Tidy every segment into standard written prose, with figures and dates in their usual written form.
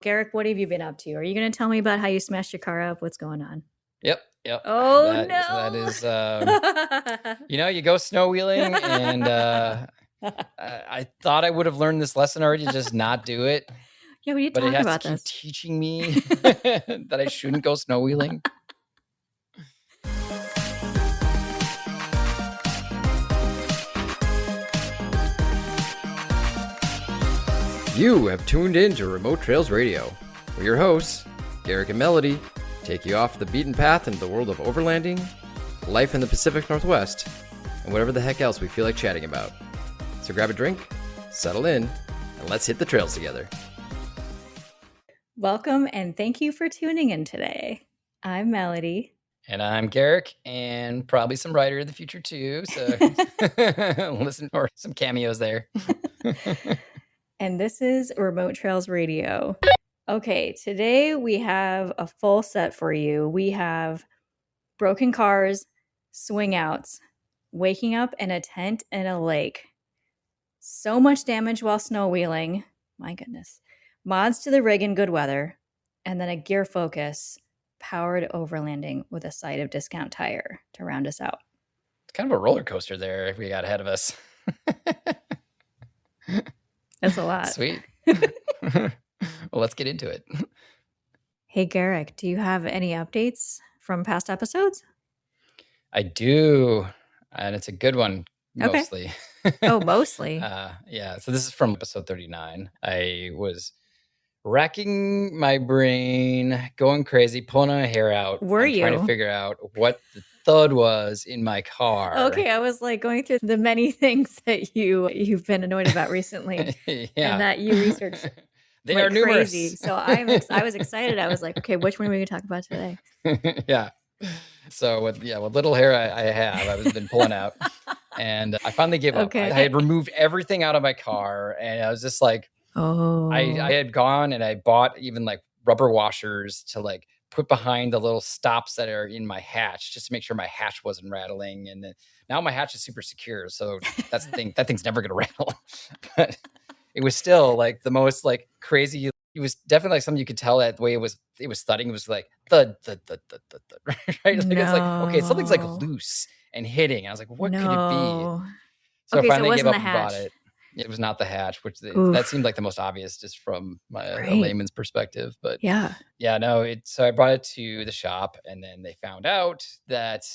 Garrick, what have you been up to? Are you going to tell me about how you smashed your car up? What's going on? Yep. Oh, That no. is, you go snow wheeling, and I thought I would have learned this lesson already, just not do it. Yeah, we need to But it talk has to about keep this. teaching me that I shouldn't go snow wheeling. You have tuned in to Remote Trails Radio, where your hosts, Garrick and Melody, take you off the beaten path into the world of overlanding, life in the Pacific Northwest, and whatever the heck else we feel like chatting about. So grab a drink, settle in, and let's hit the trails together. Welcome, and thank you for tuning in today. I'm Melody. And I'm Garrick, and probably some writer in the future too, so listen for some cameos there. And this is Remote Trails Radio. Okay, today we have a full set for you. We have broken cars, swing outs, waking up in a tent in a lake, so much damage while snow wheeling, my goodness, mods to the rig in good weather, and then a gear focus powered overlanding with a side of Discount Tire to round us out. It's kind of a roller coaster there we got ahead of us. That's a lot. Sweet. Well, let's get into it. Hey, Garrick, do you have any updates from past episodes? I do, and it's a good one, mostly. Okay. Oh, mostly? Yeah, so this is from episode 39. I was racking my brain, going crazy, pulling my hair out. Trying to figure out what the thud was in my car. Okay, I was like going through the many things that you've been annoyed about recently, and that you researched. They are numerous. Crazy. So I was excited. I was like, okay, which one are we going to talk about today? Yeah. So with little hair I have, I've been pulling out, and I finally gave up. I had removed everything out of my car, and I was just like, oh, I had gone and I bought even like rubber washers to like put behind the little stops that are in my hatch, just to make sure my hatch wasn't rattling. And then, now my hatch is super secure, so that's the thing. That thing's never gonna rattle. But it was still like the most like crazy. It was definitely like something you could tell that the way it was thudding. It was like thud, thud, thud, thud, thud, thud, right? Like, it's like, okay, something's like loose and hitting. I was like, what could it be? So I finally gave up and bought it. It was not the hatch, which that seemed like the most obvious just from a layman's perspective. But no. So I brought it to the shop, and then they found out that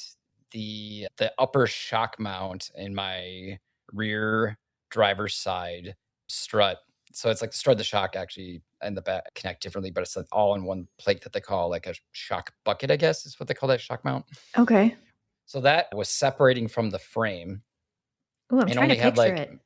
the upper shock mount in my rear driver's side strut. So it's like the strut of the shock actually and the back connect differently, but it's like all in one plate that they call like a shock bucket, I guess is what they call that shock mount. Okay. So that was separating from the frame. Oh, I'm trying to picture it.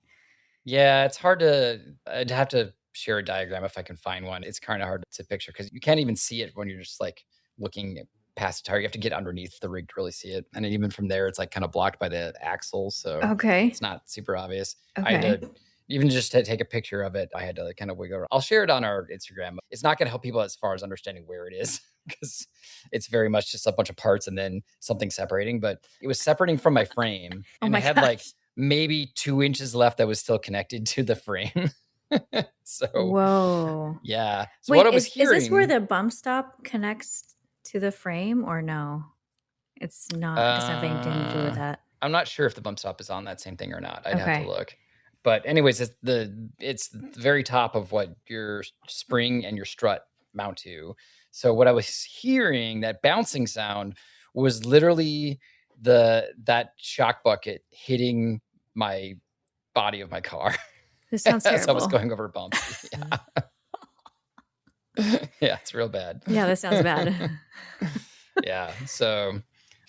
Yeah, it's hard to. I'd have to share a diagram if I can find one. It's kind of hard to picture because you can't even see it when you're just like looking past the tire. You have to get underneath the rig to really see it. And even from there, it's like kind of blocked by the axle. So it's not super obvious. Okay. I had to, even just to take a picture of it, I had to like kind of wiggle around. I'll share it on our Instagram. It's not going to help people as far as understanding where it is because it's very much just a bunch of parts and then something separating. But it was separating from my frame. And I had like maybe 2 inches left that was still connected to the frame. So whoa. Yeah. So wait, what I was hearing, is this where the bump stop connects to the frame or no? It's not. It doesn't have anything to do with that. I'm not sure if the bump stop is on that same thing or not. I'd have to look. But anyways, it's the very top of what your spring and your strut mount to. So what I was hearing, that bouncing sound, was literally that shock bucket hitting my body of my car. This sounds terrible. As I was going over bumps. Yeah. Yeah, it's real bad. Yeah, that sounds bad. Yeah. So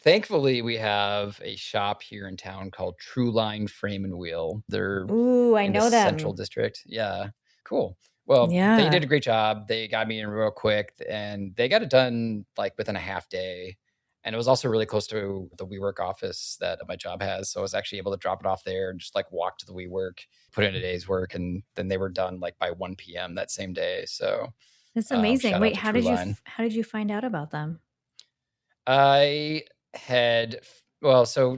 thankfully we have a shop here in town called True Line Frame and Wheel. They're I know them. Central District. Yeah. Cool. Well, they did a great job. They got me in real quick, and they got it done like within a half day. And it was also really close to the WeWork office that my job has. So I was actually able to drop it off there and just like walk to the WeWork, put in a day's work. And then they were done like by 1 p.m. that same day. So that's amazing. Wait, how did you find out about them? So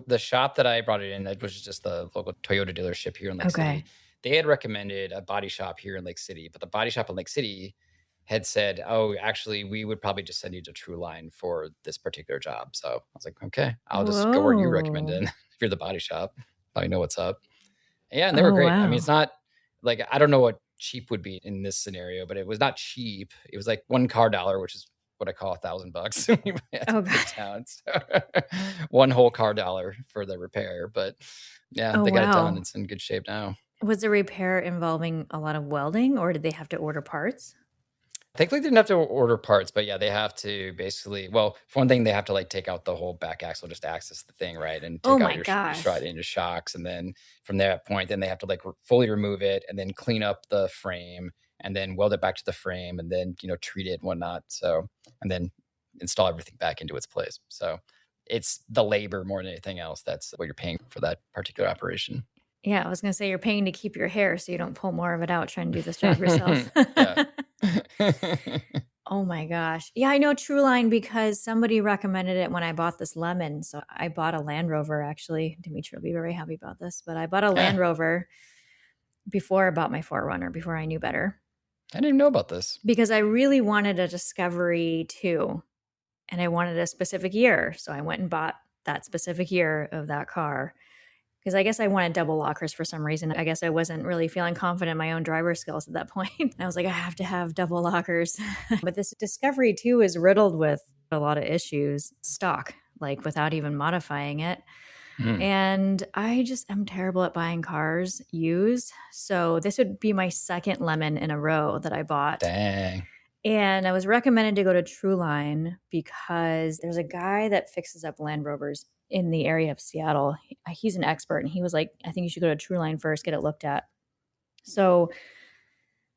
the shop that I brought it in, that was just the local Toyota dealership here in Lake City. They had recommended a body shop here in Lake City, but the body shop in Lake City had said, "Oh, actually, we would probably just send you to True Line for this particular job." So I was like, "Okay, I'll just go where you recommend Whoa. it. If you're the body shop, I know what's up." Yeah, and they were Oh, great. I mean, wow. it's not like I don't know what cheap would be in this scenario, but it was not cheap. It was like one car dollar, which is what I call $1,000 when we had to Oh, break God. down. So one whole car dollar for the repair. But yeah, Oh, they got it done. wow. It's in good shape now. Was the repair involving a lot of welding, or did they have to order parts? Thankfully, they didn't have to order parts, but yeah, they have to basically. Well, for one thing, they have to like take out the whole back axle just to access the thing, right, and Oh take out my your strut gosh. into shocks, and then from that point, then they have to like fully remove it, and then clean up the frame, and then weld it back to the frame, and then treat it and whatnot. So, and then install everything back into its place. So, it's the labor more than anything else. That's what you're paying for that particular operation. Yeah, I was gonna say you're paying to keep your hair so you don't pull more of it out trying to do this job yourself. Yeah. Oh my gosh. Yeah, I know Trueline because somebody recommended it when I bought this lemon. So I bought a Land Rover actually. Dimitri will be very happy about this, but I bought a Yeah. Land Rover before I bought my Forerunner, before I knew better, I didn't even know about this. because I really wanted a Discovery 2 and I wanted a specific year. So I went and bought that specific year of that car because I guess I wanted double lockers for some reason. I guess I wasn't really feeling confident in my own driver skills at that point. And I was like, I have to have double lockers. But this Discovery 2 is riddled with a lot of issues, stock, like without even modifying it. Hmm. And I just am terrible at buying cars used. So this would be my second lemon in a row that I bought. Dang. And I was recommended to go to Trueline because there's a guy that fixes up Land Rovers in the area of Seattle. He's an expert, and he was like, I think you should go to Trueline first, get it looked at. So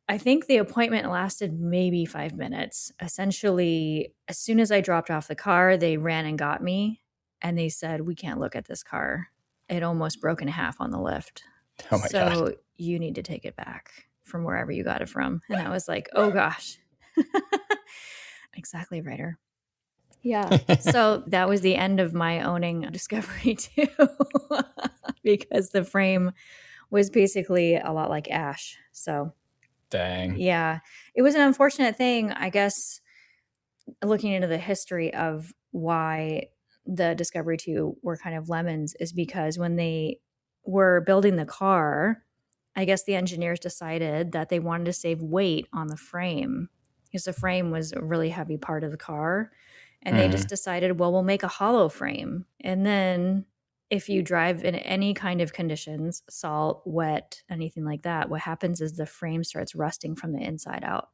I think the appointment lasted maybe 5 minutes. Essentially, as soon as I dropped off the car, they ran and got me, and they said, we can't look at this car. It almost broke in half on the lift. Oh my God. So you need to take it back from wherever you got it from. And I was like, oh gosh. Exactly, writer. Yeah. So that was the end of my owning Discovery too, because the frame was basically a lot like ash. So Dang. yeah, it was an unfortunate thing, I guess, looking into the history of why the Discovery 2 were kind of lemons is because when they were building the car, I guess the engineers decided that they wanted to save weight on the frame because the frame was a really heavy part of the car. And they just decided, well, we'll make a hollow frame. And then if you drive in any kind of conditions, salt, wet, anything like that, what happens is the frame starts rusting from the inside out.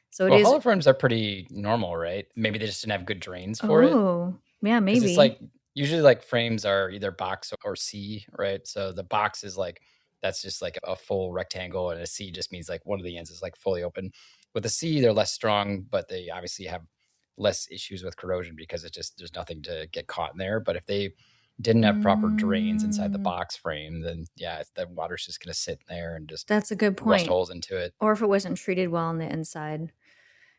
So it Well, is, hollow frames are pretty normal, right? Maybe they just didn't have good drains for it. oh, yeah, Because it's maybe. like usually like frames are either box or C, right? So the box is like that's just like a full rectangle, and a C just means like one of the ends is like fully open. With the C, they're less strong, but they obviously have less issues with corrosion because it just there's nothing to get caught in there. But if they didn't have proper drains inside the Mm, box frame, then yeah, the water's just going to sit in there and just that's a good rust point. holes into it. Or if it wasn't treated well on the inside.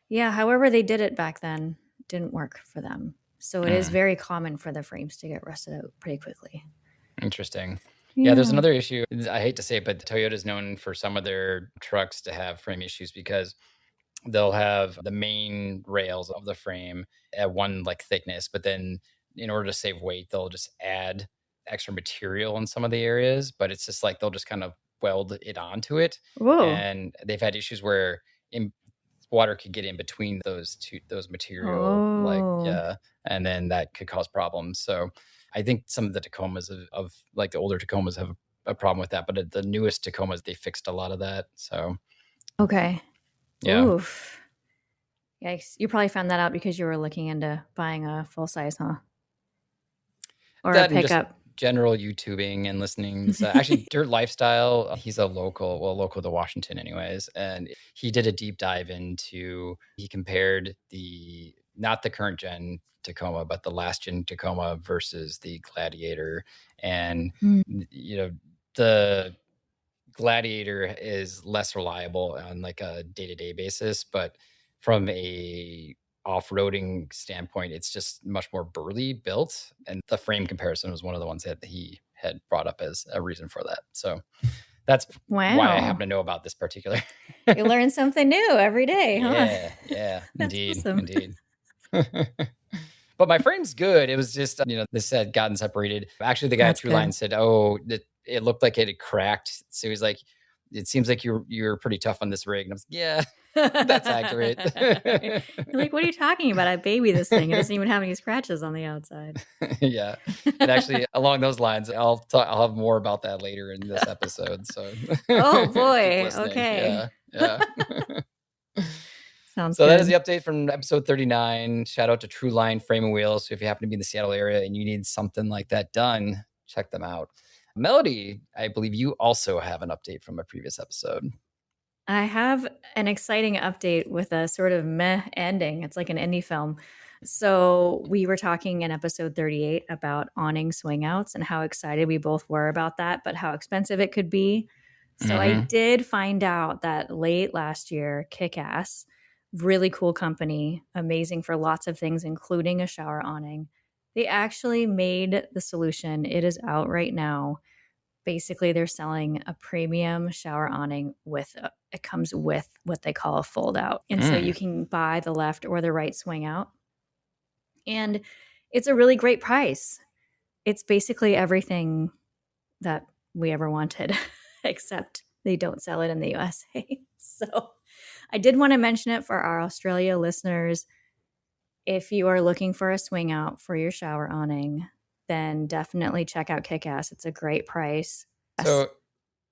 Yeah, however they did it back then didn't work for them. So it is Mm, very common for the frames to get rusted out pretty quickly. interesting. Yeah, there's Yeah. another issue. I hate to say it, but Toyota's known for some of their trucks to have frame issues because they'll have the main rails of the frame at one like thickness, but then in order to save weight, they'll just add extra material in some of the areas. But it's just like they'll just kind of weld it onto it, Whoa. and they've had issues where water could get in between those material, like Oh. yeah, and then that could cause problems. So I think some of the Tacomas of like the older Tacomas have a problem with that, but the newest Tacomas they fixed a lot of that. So Okay. yeah. Oof. Yikes. You probably found that out because you were looking into buying a full size, huh? Or a That and just pickup. general YouTubing and listening. So actually, Dirt Lifestyle, he's a local, well, local to Washington, anyways. And he did a deep dive into, he compared not the current gen Tacoma, but the last gen Tacoma versus the Gladiator. And, Mm. the Gladiator is less reliable on like a day-to-day basis, but from a off-roading standpoint, it's just much more burly built. And the frame comparison was one of the ones that he had brought up as a reason for that. So That's why I Wow. happen to know about this particular. You learn something new every day, huh? Yeah, That's indeed, awesome. indeed. But my frame's good. It was just, this had gotten separated. Actually, the guy at That's True Line good. said, "Oh, it looked like it had cracked." So he's like, "It seems like you're pretty tough on this rig." And I was like, "Yeah, that's accurate." You're like, what are you talking about? I baby this thing. It doesn't even have any scratches on the outside. Yeah. And actually, along those lines, I'll have more about that later in this episode. So Oh keep boy. listening. Okay. Yeah. Yeah. Sounds So that is good. the update from episode 39. Shout out to True Line Frame and Wheel. So if you happen to be in the Seattle area and you need something like that done, check them out. Melody, I believe you also have an update from a previous episode. I have an exciting update with a sort of meh ending. It's like an indie film. So we were talking in episode 38 about awning swing outs and how excited we both were about that, but how expensive it could be. So I Mm-hmm. did find out that late last year, Kick-Ass, really cool company, amazing for lots of things, including a shower awning. They actually made the solution. It is out right now. Basically, they're selling a premium shower awning it comes with what they call a fold out. And so you can buy the left or the right swing out. And it's a really great price. It's basically everything that we ever wanted, except they don't sell it in the USA. So I did want to mention it for our Australia listeners. If you are looking for a swing out for your shower awning, then definitely check out Kick-Ass. It's a great price. So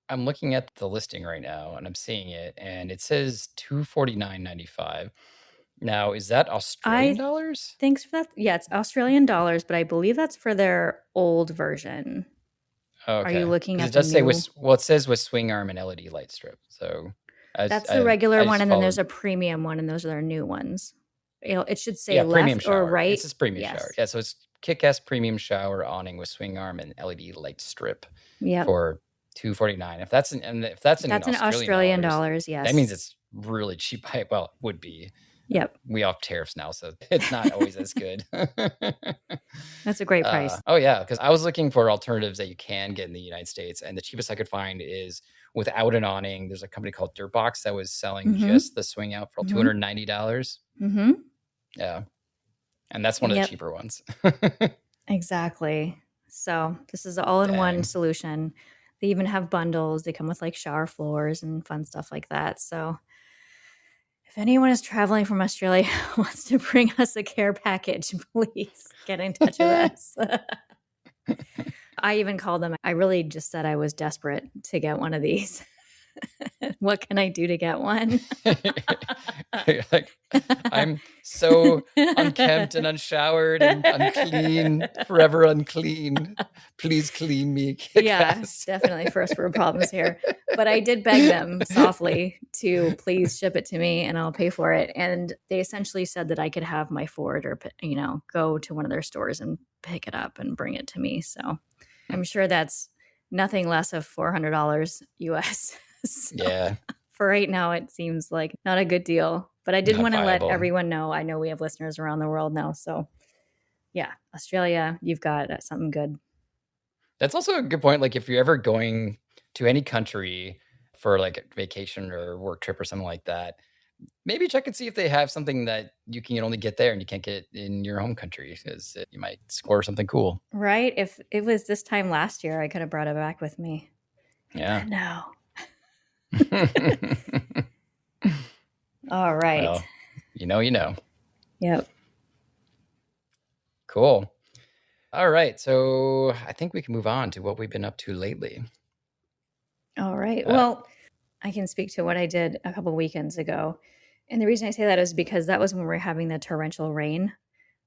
I'm looking at the listing right now and I'm seeing it and it says $249.95. Now, is that Australian I dollars? Thanks for that. Yeah, it's Australian dollars, but I believe that's for their old version. Oh, Are you okay. looking Because at it the does say new? it says with swing arm and LED light strip. So That's the regular I one, just and then there's followed. a premium one, and those are their new ones. It should say Yeah, premium left or shower. It right. says premium shower. Yes. Yeah, so it's kick-ass premium shower awning with swing arm and LED light strip Yep. for $249. If that's in That's in Australian Australian dollars, dollars. that means Yes. it's really cheap. Well, it would be. Yep. We off tariffs now, so it's not always as good. That's a great price. Oh yeah, because I was looking for alternatives that you can get in the United States, and the cheapest I could find is without an awning. There's a company called Dirtbox that was selling Mm-hmm. just the swing out for $290. Mm-hmm. Yeah, and that's one of the Yep. cheaper ones. Exactly. So this is an all-in-one Dang. solution. They even have bundles. They come with like shower floors and fun stuff like that. So if anyone is traveling from Australia wants to bring us a care package, please get in touch with us. I even called them. I really just said I was desperate to get one of these. What can I do to get one? Like, I'm so unkempt and unshowered and unclean, forever unclean. Please clean me. Yeah, definitely first world problems here. But I did beg them softly to please ship it to me and I'll pay for it. And they essentially said that I could have my Ford or, go to one of their stores and pick it up and bring it to me. So I'm sure that's nothing less of $400 US. So Yeah. for right now, it seems like not a good deal. But I did Not want to let viable. everyone know. I know we have listeners around the world now. So yeah, Australia, you've got something good. That's also a good point. Like if you're ever going to any country for like a vacation or work trip or something like that, maybe check and see if they have something that you can only get there and you can't get in your home country, because you might score something cool. Right? If it was this time last year, I could have brought it back with me. Yeah. No. All right. Well, you know. Yep. Cool. All right. So I think we can move on to what we've been up to lately. All right. Well, I can speak to what I did a couple weekends ago. And the reason I say that is because that was when we were having the torrential rain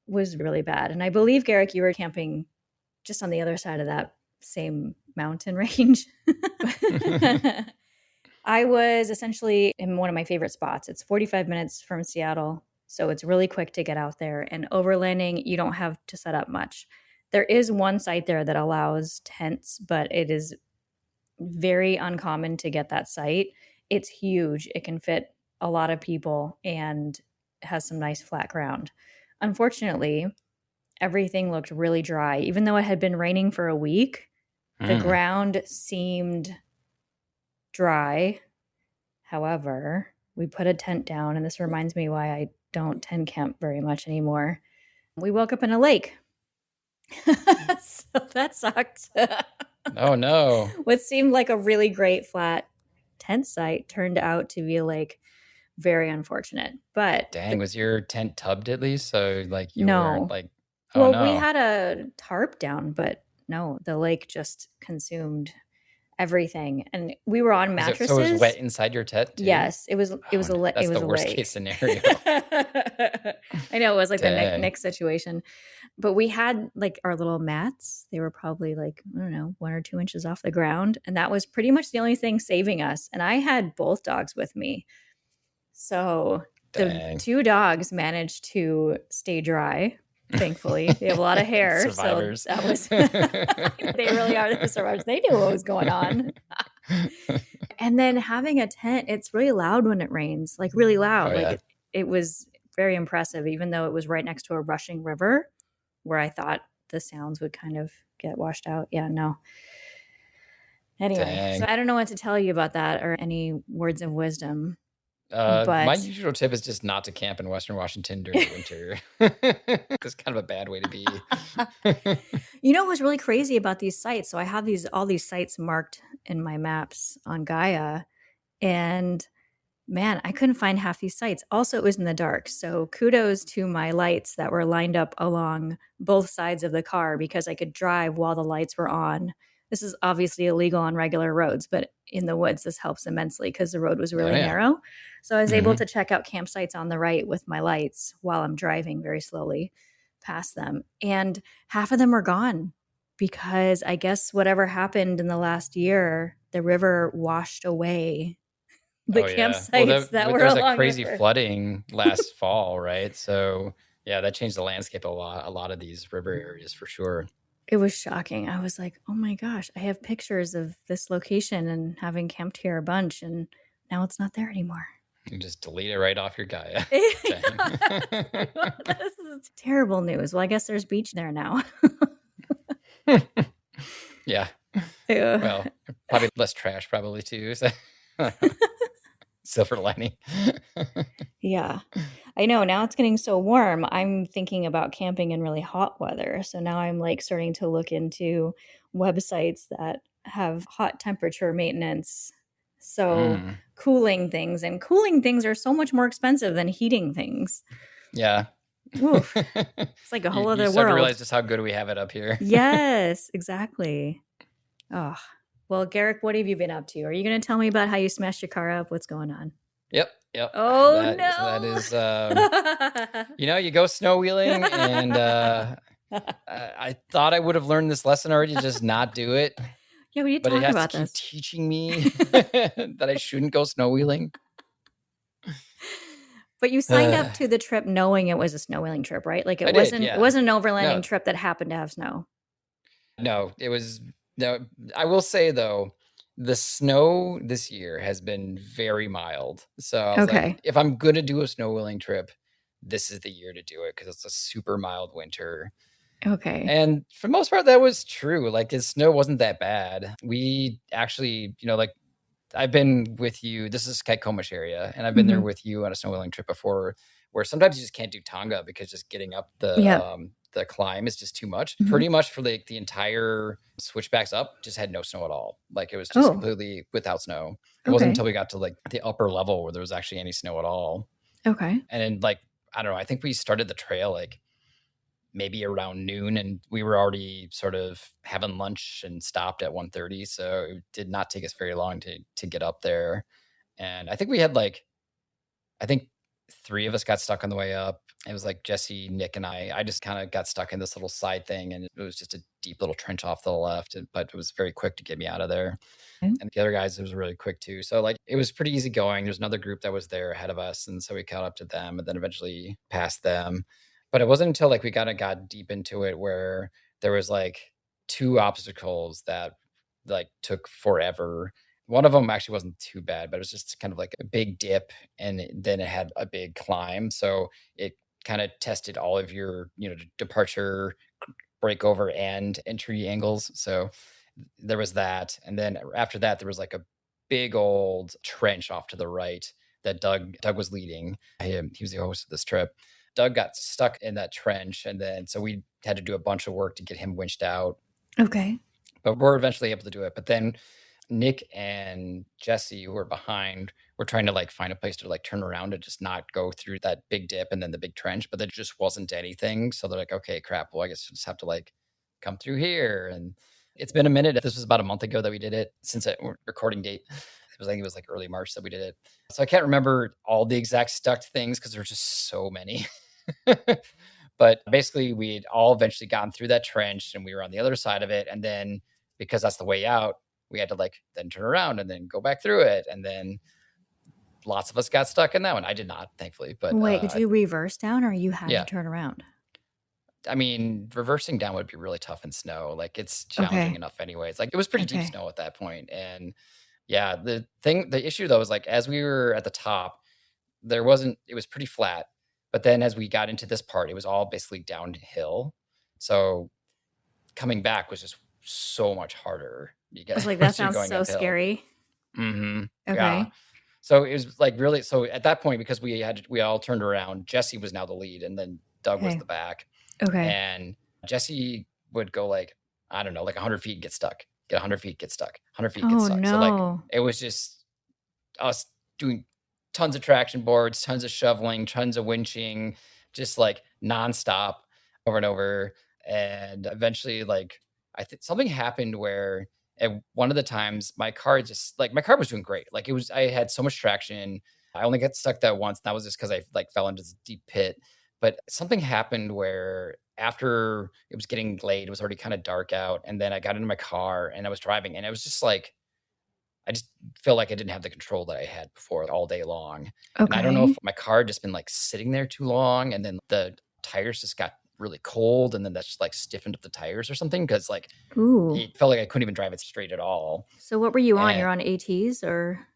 was really bad. And I believe, Garrick, you were camping just on the other side of that same mountain range. I was essentially in one of my favorite spots. It's 45 minutes from Seattle, so it's really quick to get out there. And overlanding, you don't have to set up much. There is one site there that allows tents, but it is very uncommon to get that site. It's huge. It can fit a lot of people and has some nice flat ground. Unfortunately, everything looked really dry. Even though it had been raining for a week, the ground seemed dry. However, we put a tent down, and this reminds me why I don't tent camp very much anymore. We woke up in a lake. So that sucked. Oh no. What seemed like a really great flat tent site turned out to be like very unfortunate. But Dang, was your tent tubbed at least? So like you weren't no. like, oh Well, we no. had a tarp down, but no, the lake just consumed everything. And we were on So it was wet mattresses. inside your tent too? Yes, it was Oh, no. it That's was the a worst case lake. scenario. I know it was like the Dang. Nick situation. But we had like our little mats. They were probably like, I don't know, 1 or 2 inches off the ground. And that was pretty much the only thing saving us. And I had both dogs with me. So the Dang. 2 dogs managed to stay dry. Thankfully, they have a lot of hair. Survivors. So that was, they really are the survivors. They knew what was going on. And then having a tent, it's really loud when it rains, like really loud. Oh, Like yeah. it was very impressive, even though it was right next to a rushing river where I thought the sounds would kind of get washed out. Yeah, no. Anyway, Dang. so I don't know what to tell you about that or any words of wisdom. My But usual tip is just not to camp in Western Washington during the winter. It's kind of a bad way to be. you know what's really crazy about these sites? So I have all these sites marked in my maps on Gaia, and man, I couldn't find half these sites. Also, it was in the dark. So kudos to my lights that were lined up along both sides of the car because I could drive while the lights were on. This is obviously illegal on regular roads, but in the woods, this helps immensely because the road was Oh, really yeah. narrow. So I was able Mhm. to check out campsites on the right with my lights while I'm driving very slowly past them. And half of them were gone because I guess whatever happened in the last year, the river washed away the Oh, yeah. Well, campsites that were there's a along the crazy river. flooding last fall, right? So, yeah, that changed the landscape a lot of these river areas for sure. It was shocking. I was like, oh my gosh, I have pictures of this location and having camped here a bunch, and now it's not there anymore. You just delete it right off your Gaia. Dang. This is terrible news. Well, I guess there's beach there now. Yeah. Ew. Well, probably less trash, probably too. So. Silver lining. Yeah. I know. Now it's getting so warm. I'm thinking about camping in really hot weather. So now I'm like starting to look into websites that have hot temperature maintenance. So Mm. cooling things, and cooling things are so much more expensive than heating things. Yeah. Oof. It's like a whole You other start to world. realize just how good we have it up here. Yes, exactly. Oh, well, Garrick, what have you been up to? Are you going to tell me about how you smashed your car up? What's going on? Yep. Oh, That is, no. you go snow wheeling, and I thought I would have learned this lesson already, just not do it. Yeah, we did But it talk has to about keep this. teaching me that I shouldn't go snow wheeling. But you signed up to the trip knowing it was a snow wheeling trip, right? Like I it did, wasn't yeah. it wasn't an overlanding No. trip that happened to have snow. No, it was no. I will say though, the snow this year has been very mild. So I was Okay. like, if I'm gonna do a snow wheeling trip, this is the year to do it because it's a super mild winter. Okay. And for the most part, that was true. Like the snow wasn't that bad. We actually, like I've been with you. This is Kaikomish area, and I've been there Mhm. with you on a snowmobiling trip before, where sometimes you just can't do Tonga because just getting up Yeah. the climb is just too much. Mhm. Pretty much for like the entire switchbacks up, just had no snow at all. Like it was just Oh, completely without snow. It wasn't okay. until we got to like the upper level where there was actually any snow at all. Okay. And then like I don't know, I think we started the trail like maybe around noon, and we were already sort of having lunch and stopped at 1:30. So it did not take us very long to get up there. And I think we had like, I think 3 of us got stuck on the way up. It was like Jesse, Nick, and I. I just kind of got stuck in this little side thing, and it was just a deep little trench off to the left, but it was very quick to get me out of there. Okay. And the other guys, it was really quick too. So like it was pretty easy going. There's another group that was there ahead of us, and so we caught up to them, and then eventually passed them. But it wasn't until like we kind of got deep into it where there was like 2 obstacles that like took forever. One of them actually wasn't too bad, but it was just kind of like a big dip, and then it had a big climb. So it kind of tested all of your, departure, breakover, and entry angles. So there was that. And then after that, there was like a big old trench off to the right that Doug was leading. He was the host of this trip. Doug got stuck in that trench, and then so we had to do a bunch of work to get him winched out. Okay. But we're eventually able to do it. But then Nick and Jesse, who were behind, were trying to like find a place to like turn around and just not go through that big dip and then the big trench, but there just wasn't anything. So they're like, okay, crap. Well, I guess we'll just have to like come through here. And it's been a minute. This was about a month ago that we did it since it recording date. I think it was like early March that we did it. So I can't remember all the exact stuck things because there's just so many. But basically, we'd all eventually gotten through that trench and we were on the other side of it. And then because that's the way out, we had to like then turn around and then go back through it. And then lots of us got stuck in that one. I did not, thankfully. But wait, did you reverse down or you had yeah. to turn around? I mean, reversing down would be really tough in snow. Like it's challenging enough anyway. It's like it was pretty deep snow at that point. And yeah, the issue though is like as we were at the top, it was pretty flat. But then as we got into this part, it was all basically downhill. So coming back was just so much harder. I was like, that sounds so uphill. Scary. Mm-hmm. Okay. Yeah. So it was like really, so at that point, because we all turned around, Jesse was now the lead and then Doug was the back. Okay. And Jesse would go like, I don't know, like 100 feet, get stuck, get 100 feet, get stuck, 100 feet, get stuck. No. So like, it was just us doing tons of traction boards, tons of shoveling, tons of winching, just like nonstop over and over. And eventually, like, I think something happened where at one of the times my car was doing great. Like I had so much traction. I only got stuck that once. That was just because I like fell into this deep pit. But something happened where after it was getting late, it was already kind of dark out. And then I got into my car and I was driving and it was just like, I just felt like I didn't have the control that I had before all day long. Okay. And I don't know if my car had just been like sitting there too long and then the tires just got really cold and then that's just like stiffened up the tires or something because like it felt like I couldn't even drive it straight at all. So what were you on? You're on ATs or?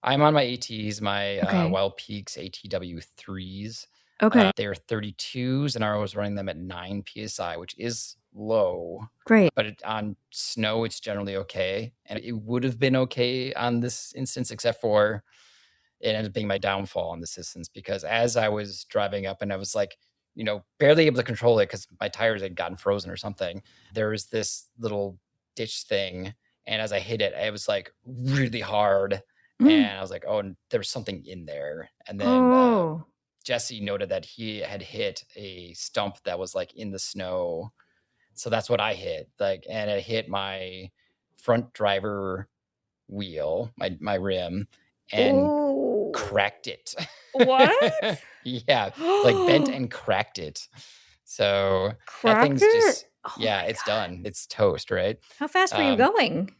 I'm on my ATs, my Wild Peaks ATW 3s. Okay. They were 32s and I was running them at 9 PSI, which is low. Great. But on snow, it's generally okay. And it would have been okay on this instance, except for it ended up being my downfall on this instance because as I was driving up and I was like, barely able to control it because my tires had gotten frozen or something. There was this little ditch thing. And as I hit it, it was like really hard. And I was like, oh, and there was something in there. And then Jesse noted that he had hit a stump that was like in the snow. So that's what I hit. Like, and it hit my front driver wheel, my rim, and cracked it. What? Yeah, like bent and cracked it. So that thing's just it's done. It's toast, right? How fast were you going?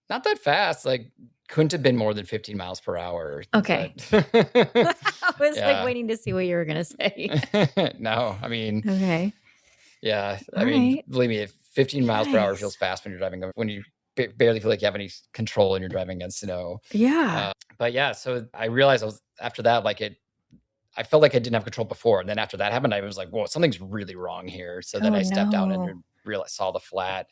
Not that fast. Like couldn't have been more than 15 miles per hour. Okay. I was like waiting to see what you were gonna say. No, I mean okay. Yeah, I mean, believe me, 15 miles per hour feels fast when you're driving. When you barely feel like you have any control and you're driving against snow. Yeah. But yeah, so I realized after that, like I felt like I didn't have control before, and then after that happened, I was like, "Whoa, something's really wrong here." So then I stepped down and saw the flat.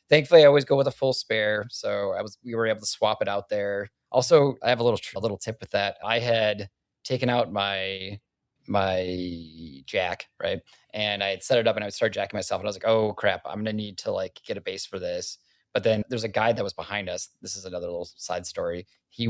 Thankfully, I always go with a full spare, so we were able to swap it out there. Also, I have a little tip with that. I had taken out my jack, right? And I had set it up and I would start jacking myself and I was like, oh crap, I'm gonna need to like get a base for this. But then there's a guy that was behind us. This is another little side story. He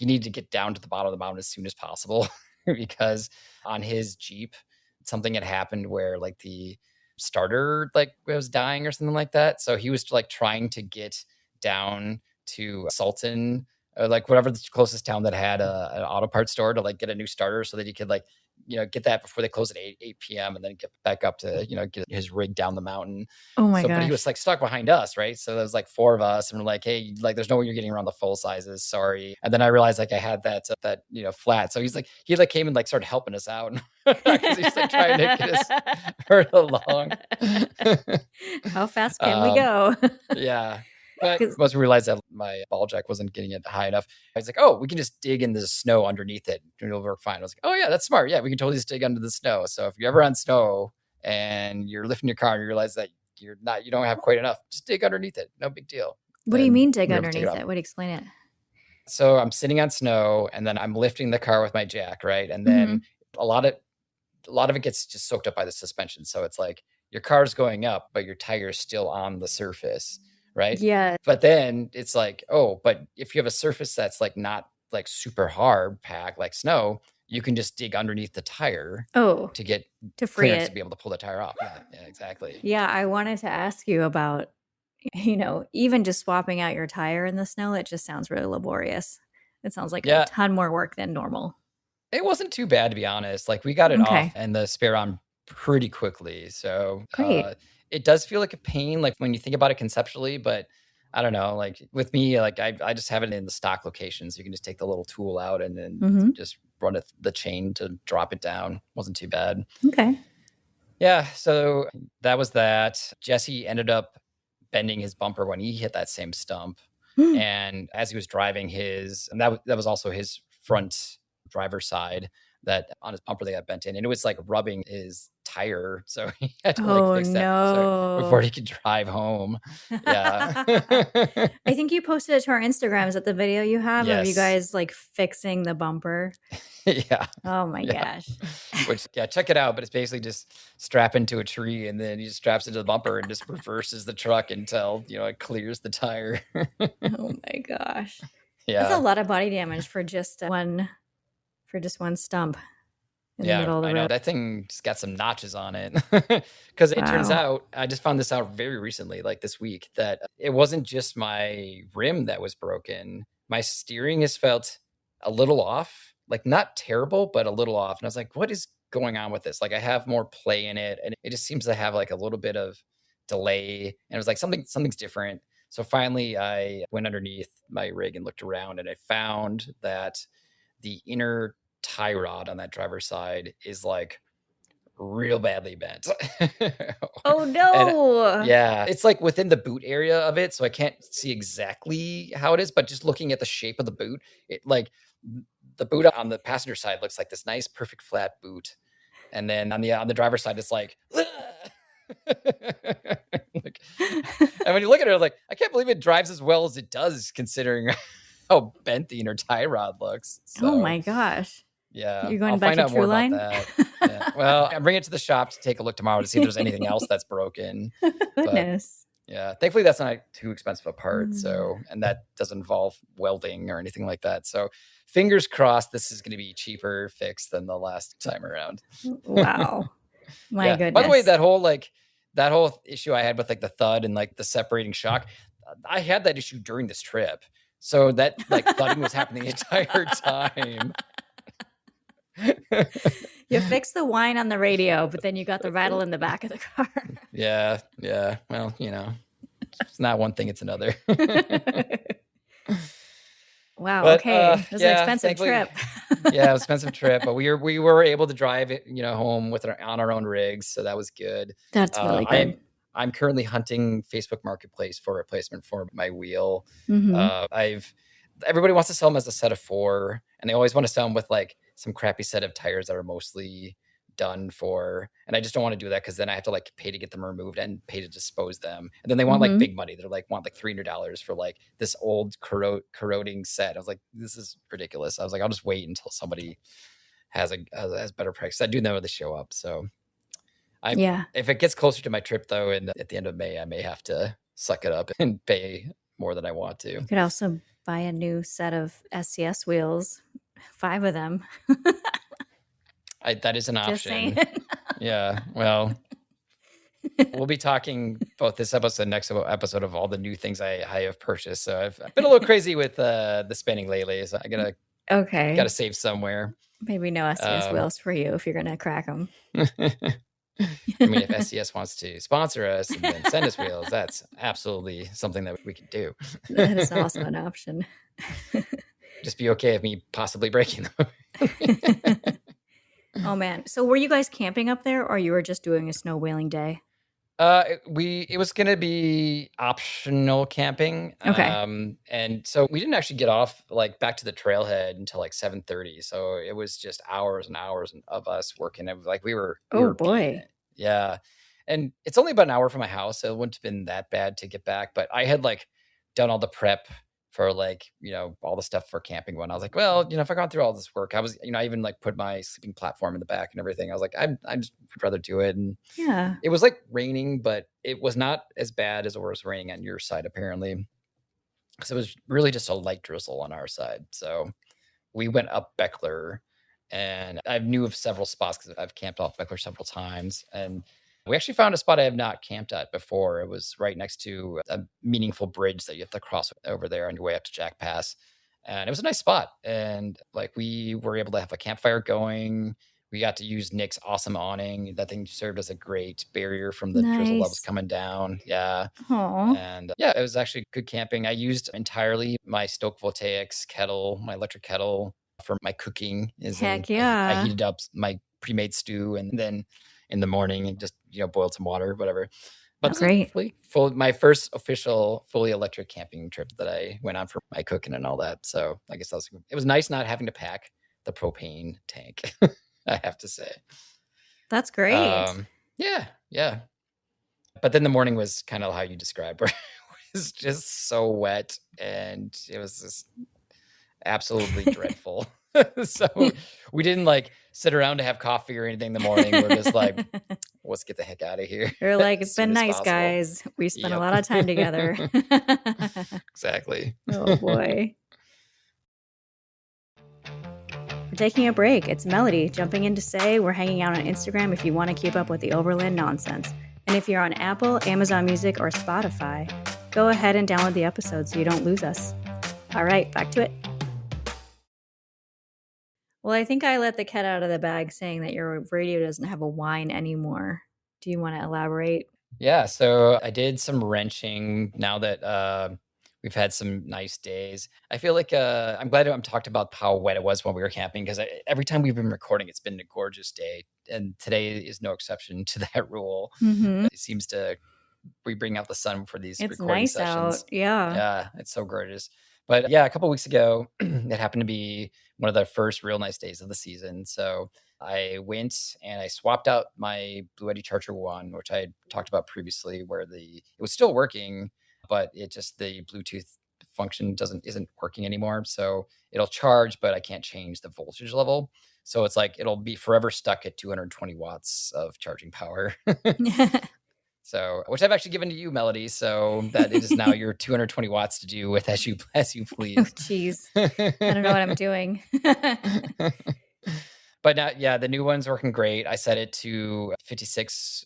needed to get down to the bottom of the mountain as soon as possible because on his Jeep, something had happened where like the starter like was dying or something like that. So he was like trying to get down to Sultan, like whatever the closest town that had an auto parts store to like get a new starter so that he could like, get that before they close at 8 p.m. and then get back up to, get his rig down the mountain. Oh my gosh. But he was like stuck behind us, right? So there was like 4 of us and we're like, hey, like there's no way you're getting around the full sizes. Sorry. And then I realized like I had that flat. So he like came and like started helping us out because he's like trying to get us further along. How fast can we go? Yeah. But once we realized that my ball jack wasn't getting it high enough, I was like, oh, we can just dig in the snow underneath it and it'll work fine. I was like, oh yeah, that's smart. Yeah, we can totally just dig under the snow. So if you're ever on snow and you're lifting your car and you realize that you don't have quite enough, just dig underneath it. No big deal. What do you mean dig underneath it? What explain it? So I'm sitting on snow, and then I'm lifting the car with my jack, right? And Mm-hmm. then a lot of it gets just soaked up by the suspension. So it's like your car's going up, but your tire's still on the surface, right? Yeah. But then it's like, oh, but if you have a surface that's like not like super hard packed like snow, you can just dig underneath the tire Oh, to get to free clearance to it. be able to pull the tire off. Yeah, exactly. Yeah, I wanted to ask you about, even just swapping out your tire in the snow. It just sounds really laborious. It sounds like a Yeah, ton more work than normal. it wasn't too bad, to be honest. Like, we got it off Okay, and the spare on pretty quickly. So great. it does feel like a pain, like when you think about it conceptually, but I don't know. Like with me, like I just have it in the stock location. So you can just take the little tool out and then Mm-hmm. just run it the chain to drop it down. Wasn't too bad. Okay. Yeah, so that was that. Jesse ended up bending his bumper when he hit that same stump. And as he was driving and that was also his front driver's side, that on his bumper they got bent in, and it was like rubbing his tire. So he had to like Oh fix that before no. he could drive home. Yeah. I think you posted it to our Instagrams at the video you have of you Yes. guys like fixing the bumper. Yeah. Oh my Yeah. gosh. Which, yeah, check it out. But it's basically just strap into a tree, and then he just straps into the bumper and just reverses the truck until, it clears the tire. Oh my gosh. That's a Yeah. lot of body damage for just one stump in the Yeah, middle of the I know. road. That thing's got some notches on it. Because it turns Wow. out, I just found this out very recently, like this week, that it wasn't just my rim that was broken. My steering has felt a little off, like not terrible, but a little off. And I was like, what is going on with this? Like, I have more play in it, and it just seems to have like a little bit of delay. And it was like something's different. So finally, I went underneath my rig and looked around, and I found that the inner tie rod on that driver's side is like real badly bent. Oh And no. yeah, it's like within the boot area of it, so I can't see exactly how it is, but just looking at the shape of the boot, it like the boot on the passenger side looks like this nice perfect flat boot. And then on the driver's side it's like like, and when you look at it, like, I can't believe it drives as well as it does considering how bent the inner tie rod looks. Oh So my gosh. yeah, You're I'll going back find to out more True about Line? that. Yeah. Well, I'm bringing it to the shop to take a look tomorrow to see if there's anything else that's broken. But Goodness. yeah, thankfully that's not too expensive a part. Mm. So, and that doesn't involve welding or anything like that. So, fingers crossed this is going to be cheaper fixed than the last time around. Wow. My Yeah. By the way, goodness. that whole issue I had with like the thud and like the separating shock, I had that issue during this trip. So that like thudding was happening the entire time. You fixed the whine on the radio, but then you got the rattle in the back of the car. Yeah. Well, it's not one thing, it's another. Wow. But Okay. It was an yeah, expensive thankfully, trip. yeah, it was an expensive trip, but we were able to drive it, home on our own rigs, so that was good. That's really good. I'm currently hunting Facebook Marketplace for a replacement for my wheel. Mm-hmm. Everybody wants to sell them as a set of 4, and they always want to sell them with like some crappy set of tires that are mostly done for, and I just don't want to do that because then I have to like pay to get them removed and pay to dispose them, and then they want like Mm-hmm. big money. They're like want like $300 for like this old corroding set. I was like, this is ridiculous. I was like, I'll just wait until somebody has better price. I do know when they show up. So Yeah. if it gets closer to my trip though, and at the end of May, I may have to suck it up and pay more than I want to. You could also buy a new set of SCS wheels, 5 of them. That is an Just saying. option. Yeah. Well, we'll be talking both this episode and next episode of all the new things I have purchased. So I've been a little crazy with the spending lately. So I gotta Okay. save somewhere. Maybe no SCS wheels for you if you're going to crack them. I mean, if SCS wants to sponsor us and then send us wheels, that's absolutely something that we could do. That is also an option. Just be okay with me possibly breaking them. Oh man. So were you guys camping up there or you were just doing a snow whaling day? It was gonna be optional camping. Okay. And so we didn't actually get off like back to the trailhead until like 7:30. So it was just hours and hours of us working. It was like we were Oh beating boy. it. Yeah. And it's only about an hour from my house, so it wouldn't have been that bad to get back. But I had like done all the prep for like, all the stuff for camping one. I was like, well, if I gone through all this work, I was, I even like put my sleeping platform in the back and everything. I was like, I just would rather do it. And Yeah. it was like raining, but it was not as bad as it was raining on your side, apparently. Because it was really just a light drizzle on our side. So we went up Beckler, and I knew of several spots because I've camped off Beckler several times. And we actually found a spot I have not camped at before. It was right next to a meaningful bridge that you have to cross over there on your way up to Jack Pass. And it was a nice spot. And like we were able to have a campfire going. We got to use Nick's awesome awning. That thing served as a great barrier from the drizzle that was Nice. coming down. Yeah. Aw. And yeah, it was actually good camping. I used entirely my Stoke Voltaics kettle, my electric kettle for my cooking. Heck I yeah. heated up my pre-made stew, and then in the morning and just, boiled some water, whatever. But Oh, great. my first official fully electric camping trip that I went on for my cooking and all that. So I guess it was nice not having to pack the propane tank, I have to say. That's great. Yeah. But then the morning was kind of how you described, where it was just so wet and it was just absolutely dreadful. So we didn't like sit around to have coffee or anything in the morning. We're just like, let's get the heck out of here. You're like, as it's soon been as nice, possible. guys. We spent a Yep. lot of time together. Exactly. Oh boy. We're taking a break. It's Melody jumping in to say we're hanging out on Instagram if you want to keep up with the Overland nonsense. And if you're on Apple, Amazon Music, or Spotify, go ahead and download the episode so you don't lose us. All right, back to it. Well, I think I let the cat out of the bag saying that your radio doesn't have a whine anymore. Do you want to elaborate? Yeah, so I did some wrenching now that we've had some nice days. I feel like I'm glad I'm talked about how wet it was when we were camping, because every time we've been recording, it's been a gorgeous day. And today is no exception to that rule. Mm-hmm. It seems we bring out the sun for these It's recording nice sessions. out. Yeah. Yeah, it's so gorgeous. But yeah, a couple weeks ago, it happened to be one of the first real nice days of the season. So I went and I swapped out my Blue Eddy Charger 1, which I had talked about previously, where it was still working, but the Bluetooth function isn't working anymore. So it'll charge, but I can't change the voltage level. So it's like it'll be forever stuck at 220 watts of charging power. So, which I've actually given to you, Melody, so that it is now your 220 watts to do with as you please. Oh, jeez. I don't know what I'm doing. But now, yeah, the new one's working great. I set it to 56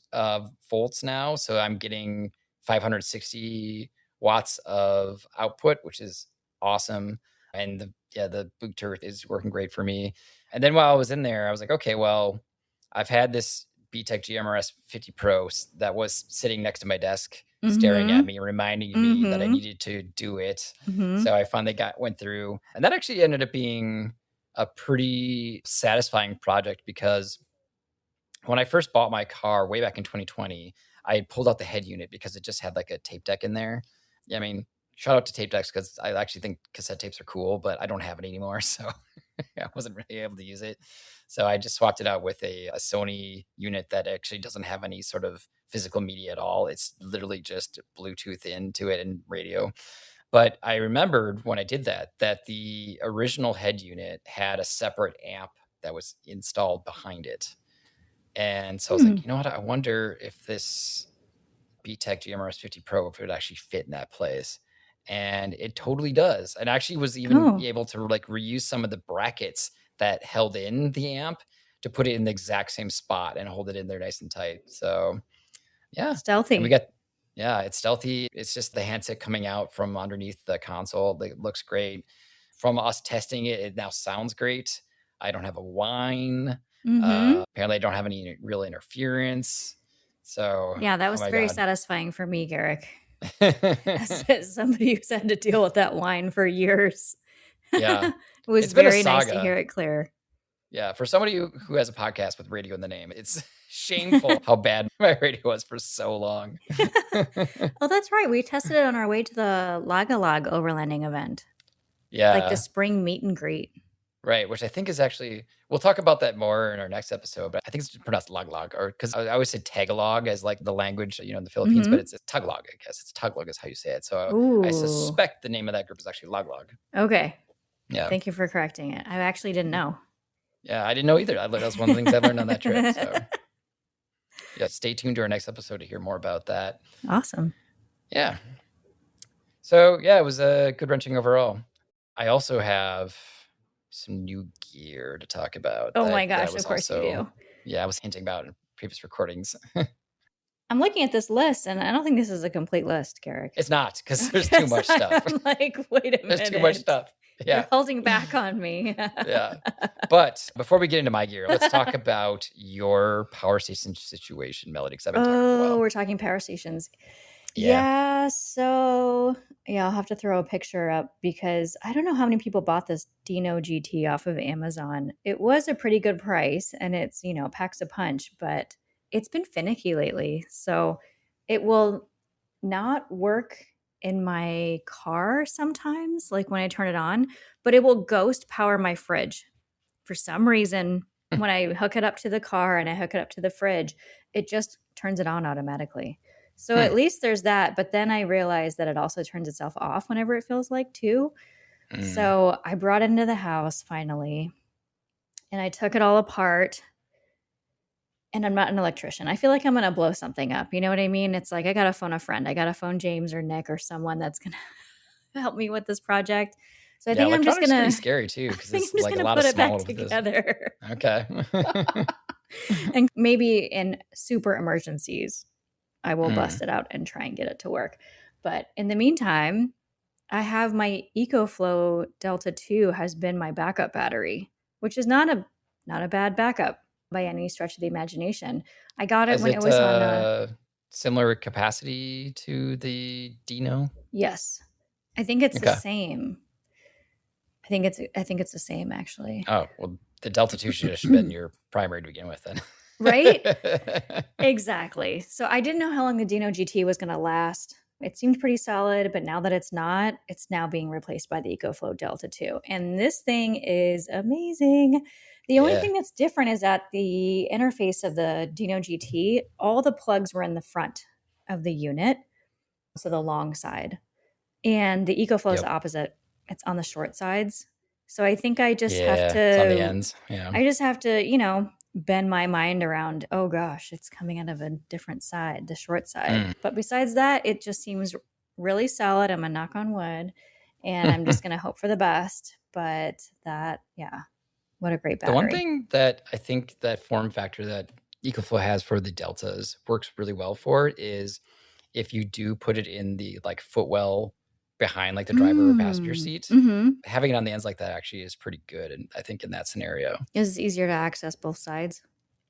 volts now, so I'm getting 560 watts of output, which is awesome. And the Bluetooth is working great for me. And then while I was in there, I was like, okay, well, I've had this BTEC GMRS 50 Pro that was sitting next to my desk, staring at me, reminding me that I needed to do it. So I finally went through, and that actually ended up being a pretty satisfying project, because when I first bought my car way back in 2020, I had pulled out the head unit because it just had like a tape deck in there. Yeah, I mean, shout out to tape decks, because I actually think cassette tapes are cool, but I don't have it anymore, so I wasn't really able to use it. So I just swapped it out with a Sony unit that actually doesn't have any sort of physical media at all. It's literally just Bluetooth into it and radio. But I remembered when I did that the original head unit had a separate amp that was installed behind it. And so I was like, you know what? I wonder if this BTEC GMRS 50 Pro, if it would actually fit in that place. And it totally does. And I actually was even able to like reuse some of the brackets that held in the amp to put it in the exact same spot and hold it in there nice and tight. So yeah. Stealthy. And it's stealthy. It's just the handset coming out from underneath the console. It looks great. From us testing it, it now sounds great. I don't have a whine. Apparently I don't have any real interference. So yeah, that was very satisfying for me, Garrick. As somebody who's had to deal with that whine for years. Yeah. It was very nice to hear it clear. Yeah, for somebody who has a podcast with radio in the name, it's shameful how bad my radio was for so long. Oh, that's right. We tested it on our way to the Lagalog Overlanding event. Yeah. Like the spring meet and greet. Right, which I think is actually, we'll talk about that more in our next episode, but I think it's pronounced Tagalog, or because I always say Tagalog as like the language, in the Philippines, but Mm-hmm. it's Tagalog, I guess. It's Tagalog is how you say it. So I Ooh. suspect the name of that group is actually Laglog. Okay. Yeah. Thank you for correcting it. I actually didn't know. Yeah, I didn't know either. That was one of the things I learned on that trip. So yeah, stay tuned to our next episode to hear more about that. Awesome. Yeah. So yeah, it was a good wrenching overall. I also have some new gear to talk about Oh my that I gosh, was of course you also, do. I was hinting about in previous recordings. I'm looking at this list and I don't think this is a complete list, Garrick. It's not, because there's too Because much stuff. I'm like, wait a There's too much minute. stuff. You're Yeah. holding back on me. Yeah. But before we get into my gear, let's talk about your power station situation, Melody, because I've been talking for a Oh, while. we're talking power stations. Yeah. Yeah, so yeah, I'll have to throw a picture up because I don't know how many people bought this Dino GT off of Amazon. It was a pretty good price and it's, packs a punch, but it's been finicky lately. So it will not work in my car sometimes, like when I turn it on, but it will ghost power my fridge. For some reason, when I hook it up to the car and I hook it up to the fridge, it just turns it on automatically. So at least there's that. But then I realized that it also turns itself off whenever it feels like too. Mm. So I brought it into the house finally and I took it all apart. And I'm not an electrician. I feel like I'm going to blow something up. You know what I mean? It's like I got to phone a friend. I got to phone James or Nick or someone that's going to help me with this project. So I Yeah, think I'm just electronics going pretty to scary too, I because think it's I'm just like a going to lot of put it small back little pieces. together. Okay. And maybe in super emergencies, I will bust it out and try and get it to work. But in the meantime, I have my EcoFlow Delta 2 has been my backup battery, which is not a bad backup by any stretch of the imagination. I got it Is when it it was on a similar capacity to the Dino? yes. I think it's the Okay. same. I think it's the same actually. Oh, well, the Delta 2 should have been your primary to begin with then. Right? Exactly. So I didn't know how long the Dino GT was going to last. It seemed pretty solid, but now that it's not, it's now being replaced by the EcoFlow Delta 2. And this thing is amazing. The only Yeah. thing that's different is that the interface of the Dino GT, all the plugs were in the front of the unit, so the long side. And the EcoFlow is Yep. the opposite. It's on the short sides. So I think I just have Yeah, it's on the to ends. Yeah. bend my mind around, oh gosh, it's coming out of a different side, the short side. Mm. But besides that, it just seems really solid. I'm gonna knock on wood and I'm just gonna hope for the best. But yeah, what a great The one battery. thing that I think that form factor that EcoFlow has for the Deltas works really well for is if you do put it in the like footwell behind like the driver or passenger seat, Mm-hmm. having it on the ends like that actually is pretty good. And I think in that scenario. It's easier to access both sides.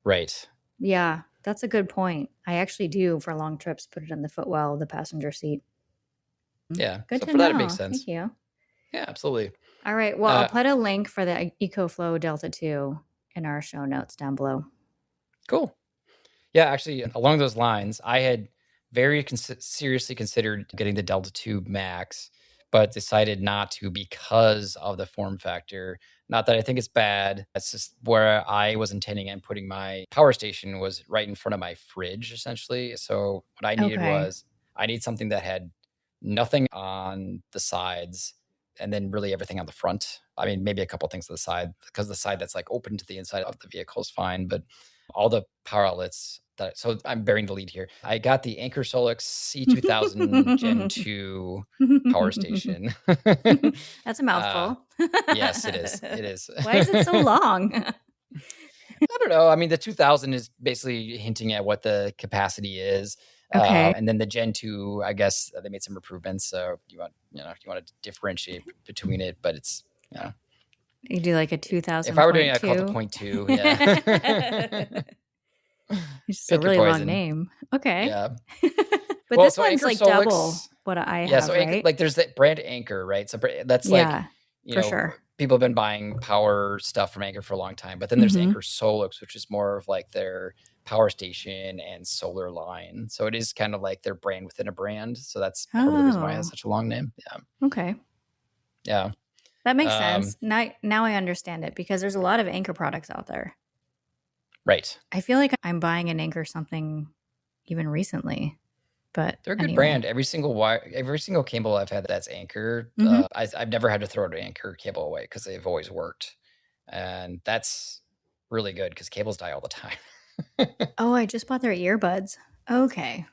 Right. Yeah, that's a good point. I actually do for long trips put it in the footwell of the passenger seat. Yeah. Good So to for that, it makes know. sense. Thank you. Yeah, absolutely. All right. Well, I'll put a link for the EcoFlow Delta 2 in our show notes down below. Cool. Yeah, actually, along those lines, I had very seriously considered getting the Delta 2 Max, but decided not to because of the form factor. Not that I think it's bad. It's just where I was intending on putting my power station was right in front of my fridge, essentially. So what I needed Okay. was I need something that had nothing on the sides and then really everything on the front. I mean, maybe a couple things to the side, because the side that's like open to the inside of the vehicle is fine, but all the power outlets so I'm bearing the lead here. I got the Anker Solix C2000 Gen 2 power station. That's a mouthful. Yes, it is. It is. Why is it so long? I don't know. I mean, the 2000 is basically hinting at what the capacity is. Okay. And then the Gen 2, I guess they made some improvements. So you want to differentiate between it, but it's, You do like a 2000. If I were doing it, I call it the 0.2. Yeah. It's just a Pick your really long poison. name. Okay. Yeah. But Well, this so one's Anker like Solix, double what I yeah, have, so Anker, right? like there's that brand Anker, right? So that's Yeah, like, for sure. people have been buying power stuff from Anker for a long time. But then there's Anker Solix, which is more of like their power station and solar line. So it is kind of like their brand within a brand. So that's part of the reason why it has such a long name. Yeah. Okay. Yeah. That makes Um, sense. Now I understand it because there's a lot of Anker products out there. right. I feel like I'm buying an Anker something even recently, but They're a good brand. anyway. Every single wire, every single cable I've had that's Anchor, Mhm. I've never had to throw an Anchor cable away because they've always worked, and that's really good because cables die all the time. Oh, I just bought their earbuds. Okay.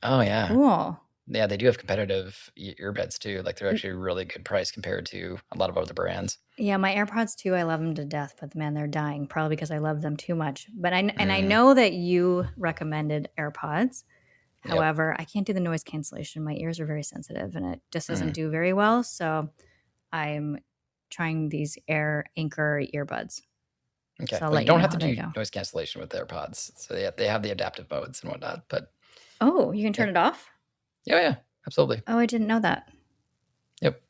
Oh yeah, Cool. yeah. They do have competitive earbuds too. Like they're actually a really good price compared to a lot of other brands. Yeah, my AirPods too, I love them to death, but man, they're dying probably because I love them too much. But I Mm, know that you recommended AirPods. yep. However, I can't do the noise cancellation. My ears are very sensitive and it just doesn't Mm, do very well. So I'm trying these Anchor earbuds. okay. So I'll Well, you let you don't know have how to they do go. noise cancellation with AirPods, so they have the adaptive modes and whatnot. But Oh, you can yeah, turn it off? yeah, yeah, absolutely. Oh, I didn't know that. Yep.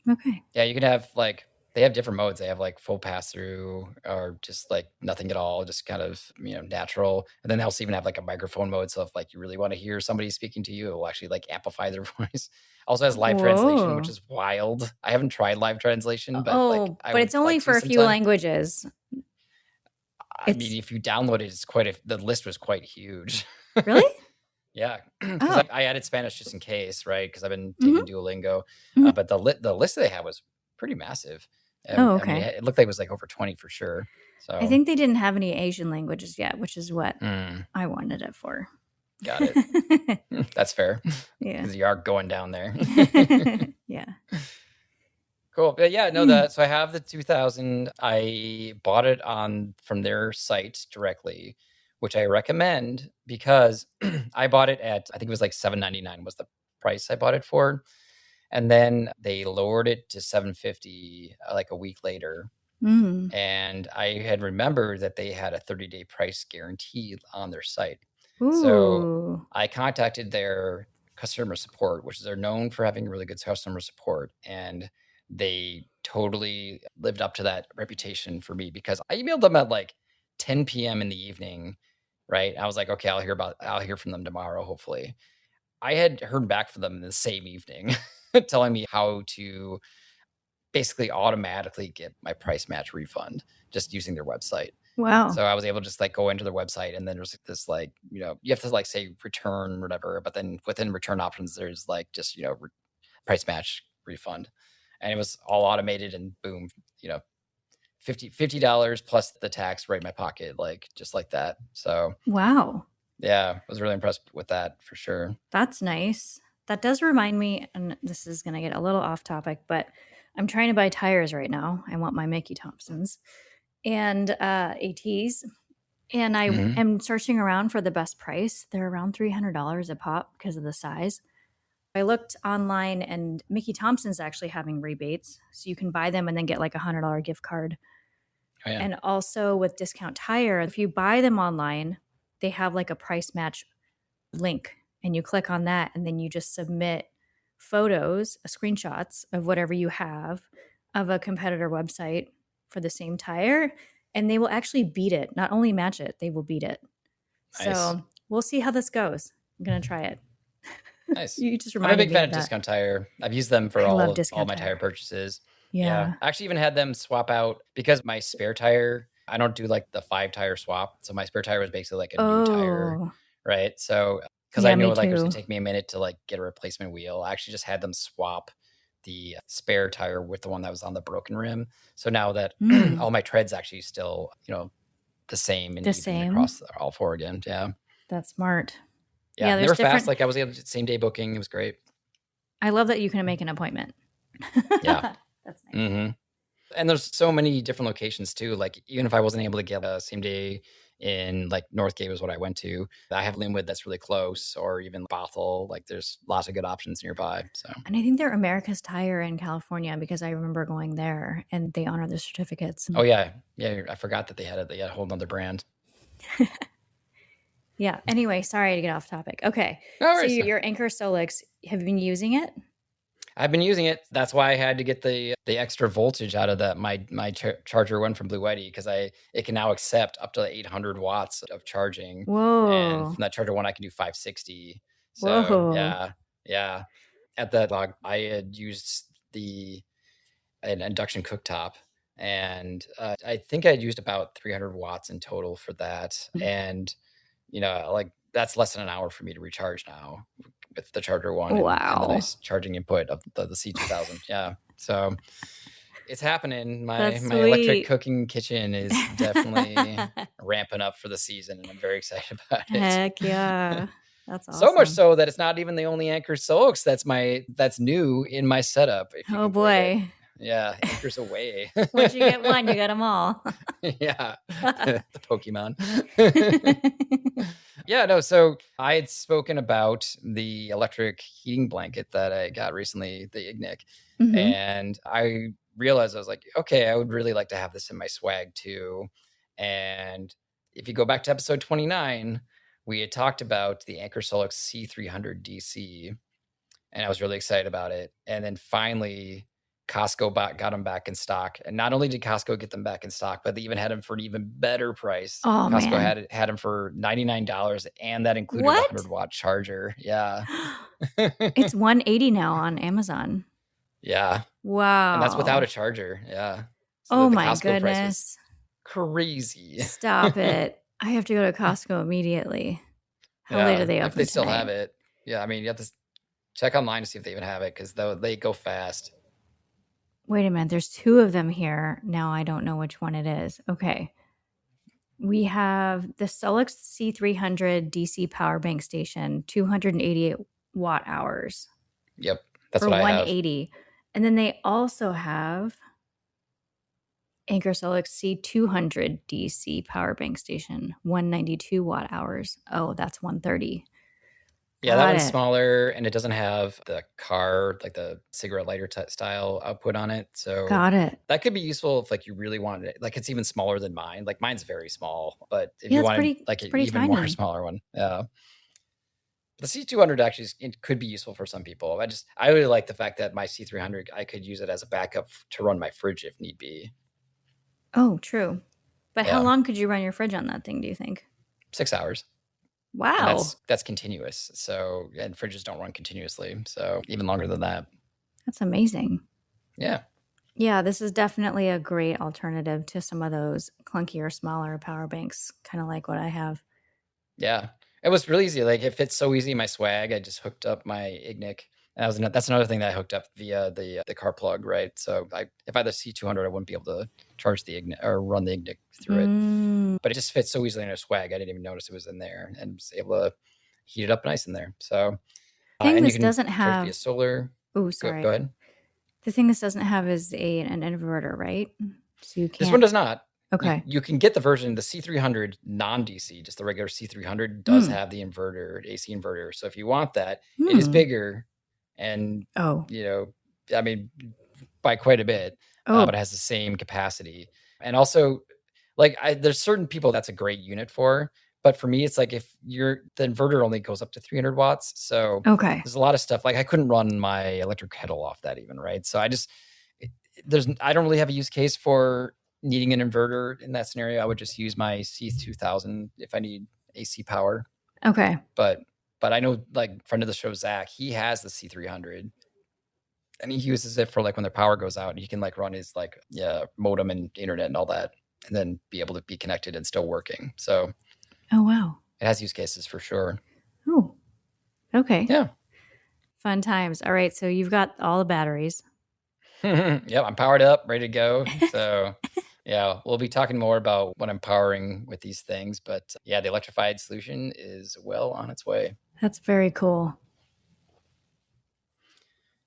Okay. Yeah, you can have like they have different modes. They have like full pass through or just like nothing at all, just kind of, natural. And then they also even have like a microphone mode. So if like you really want to hear somebody speaking to you, it will actually like amplify their voice. Also has live translation, which Whoa. is wild. I haven't tried live translation, but like Oh, I but would it's only like to for a few sometime. languages. I mean, It's if you download it, it's the list was quite huge. really? Yeah, because Oh. I added Spanish just in case, right? Because I've been Hmm. taking Duolingo, Hmm. but the list that they had was pretty massive. Oh, I mean, okay. it looked like it was like over 20 for sure. I So, think they didn't have any Asian languages yet, which is what mm, I wanted it for. got it. That's fair Yeah. because you are going down there. Yeah. Cool. But yeah, no, Hmm. that so I have the 2000. I bought it on from their site directly, which I recommend because I bought it at I think it was like $7.99 was the price I bought it for. And then they lowered it to 750 like a week later. Mm. And I had remembered that they had a 30-day price guarantee on their site. So Ooh. I contacted their customer support, which they're known for having really good customer support. And they totally lived up to that reputation for me because I emailed them at like 10 p.m. in the evening. Right. I was like, okay, I'll hear from them tomorrow, hopefully. I had heard back from them the same evening telling me how to basically automatically get my price match refund just using their website. Wow. So I was able to just like go into their website and then there's this like, you have to like say return whatever, but then within return options, there's like just, price match refund. And it was all automated and boom, you know, $50 plus the tax right in my pocket, like just like that. So Wow. yeah, I was really impressed with that for sure. That's nice. That does remind me, and this is going to get a little off topic, but I'm trying to buy tires right now. I want my Mickey Thompsons and ATs. And I Hmm. am searching around for the best price. They're around $300 a pop because of the size. I looked online and Mickey Thompson's actually having rebates. So you can buy them and then get like a $100 gift card. Oh yeah. And also with Discount Tire, if you buy them online, they have like a price match link and you click on that and then you just submit photos, screenshots of whatever you have of a competitor website for the same tire and they will actually beat it. Not only match it, they will beat it. Nice. So we'll see how this goes. I'm going to try it. Nice. You just I'm a reminded big me fan of of that. Discount Tire. I've used them for I love all Discount my tire Tire. purchases. Yeah. Yeah. I actually even had them swap out because my spare tire, I don't do like the 5 tire swap. So my spare tire was basically like a new tire, Oh, right? So because I yeah, knew me like it was gonna too. take me a minute to like get a replacement wheel, I actually just had them swap the spare tire with the one that was on the broken rim. So now that Mm, all my treads actually still, the same and the even same. across all four again. Yeah. That's smart. Yeah. Yeah, And they there's were fast. different. Like I was able to same day booking. It was great. I love that you can make an appointment. Yeah. That's nice. Hmm. And there's so many different locations too. Like even if I wasn't able to get a same day in like Northgate was what I went to, I have Linwood that's really close, or even Bothell. Like there's lots of good options nearby. So And I think they're America's Tire in California because I remember going there and they honor the certificates. oh yeah, yeah. I forgot that they had a whole nother brand. Yeah. Anyway, sorry to get off topic. Okay. All So right, so your Anchor Solix, have you been using it? I've been using it. That's why I had to get the extra voltage out of that my charger one from Blue Yeti because I it can now accept up to 800 watts of charging, and Whoa. from that charger one I can do 560. So Whoa. yeah, yeah. At that log, I had used the an induction cooktop. And I think I'd used about 300 watts in total for that. And, like that's less than an hour for me to recharge now with the charger one and the Wow. nice charging input of the C2000. Yeah. So it's happening. My That's electric sweet. cooking kitchen is definitely ramping up for the season, and I'm very excited about it. Heck yeah. That's So much awesome. so that it's not even the only Anker Soaks that's new in my setup, if you Oh can believe it. boy. Yeah, Anker's away. Once you get one, you get them all. Yeah, the Pokemon. Yeah, no, so I had spoken about the electric heating blanket that I got recently, the Ignic, and I realized I was like, okay, I would really like to have this in my swag too. And if you go back to episode 29, we had talked about the Anker Solix C300 DC, and I was really excited about it. And then finally, Costco got them back in stock. And not only did Costco get them back in stock, but they even had them for an even better price. Oh Costco man. had them for $99, and that included a What? 100-watt charger. Yeah. It's 180 now on Amazon. Yeah. And that's without a Wow. charger. Yeah. So Oh the my Costco price was goodness. crazy. Stop it. I have to go to Costco immediately. How late are Yeah. they If they open still have tonight? it. Yeah. I mean, you have to check online to see if they even have it, because they go fast. Wait a minute. There's two of them here. Now I don't know which one it is. Okay. We have the Solix C300 DC power bank station, 288 watt hours Yep. That's for what I have. 180. And then they also have Anker Solix C200 DC power bank station, 192 watt hours. Oh, that's 130. Yeah, that Got one's it. smaller, and it doesn't have the car, like the cigarette lighter style output on it. So Got it. that could be useful if like you really wanted it. Like it's even smaller than mine. Like mine's very small, but if Yeah, you wanted like it's an pretty even more tiny. smaller one, yeah. The C200 actually it could be useful for some people. I really like the fact that my C300 I could use it as a backup to run my fridge if need be. Oh, true. But how Yeah, long could you run your fridge on that thing, do you think? 6 hours. And Wow. that's continuous. So, and fridges don't run continuously, so even longer than that. That's amazing. Yeah. Yeah, this is definitely a great alternative to some of those clunkier, smaller power banks, kind of like what I have. Yeah. It was really easy. Like it fits so easy in my swag. I just hooked up my Ignic. And that's another thing that I hooked up via the car plug, right? So if I had the C200, I wouldn't be able to charge the Ignic or run the Ignic through it. Mm. But it just fits so easily in a swag. I didn't even notice it was in there, and was able to heat it up nice in there. So Thing and you this can doesn't charge via have. solar. Oh, Go sorry. ahead. The thing this doesn't have is an inverter, right? So you This one can't. does not. Okay. You can get the version, the C300 non-DC, just the regular C300 does have the inverter, AC inverter. So if you want that, it is bigger, and Oh. I mean, by quite a bit, Oh. but it has the same capacity. And also, like, there's certain people that's a great unit for, but for me, it's like if the inverter only goes up to 300 watts, so Okay. there's a lot of stuff like I couldn't run my electric kettle off that even, right? So I don't really have a use case for needing an inverter in that scenario. I would just use my C2000 if I need AC power. Okay. But I know, like, friend of the show Zach, he has the C300, and he uses it for like when their power goes out, and he can like run his modem and internet and all that, and then be able to be connected and still working. So Oh wow. it has use cases for sure. Oh. Okay. Yeah. Fun times. All right. So you've got all the batteries. Yep, I'm powered up, ready to go. So yeah, we'll be talking more about what I'm powering with these things, but yeah, the electrified solution is well on its way. That's very cool.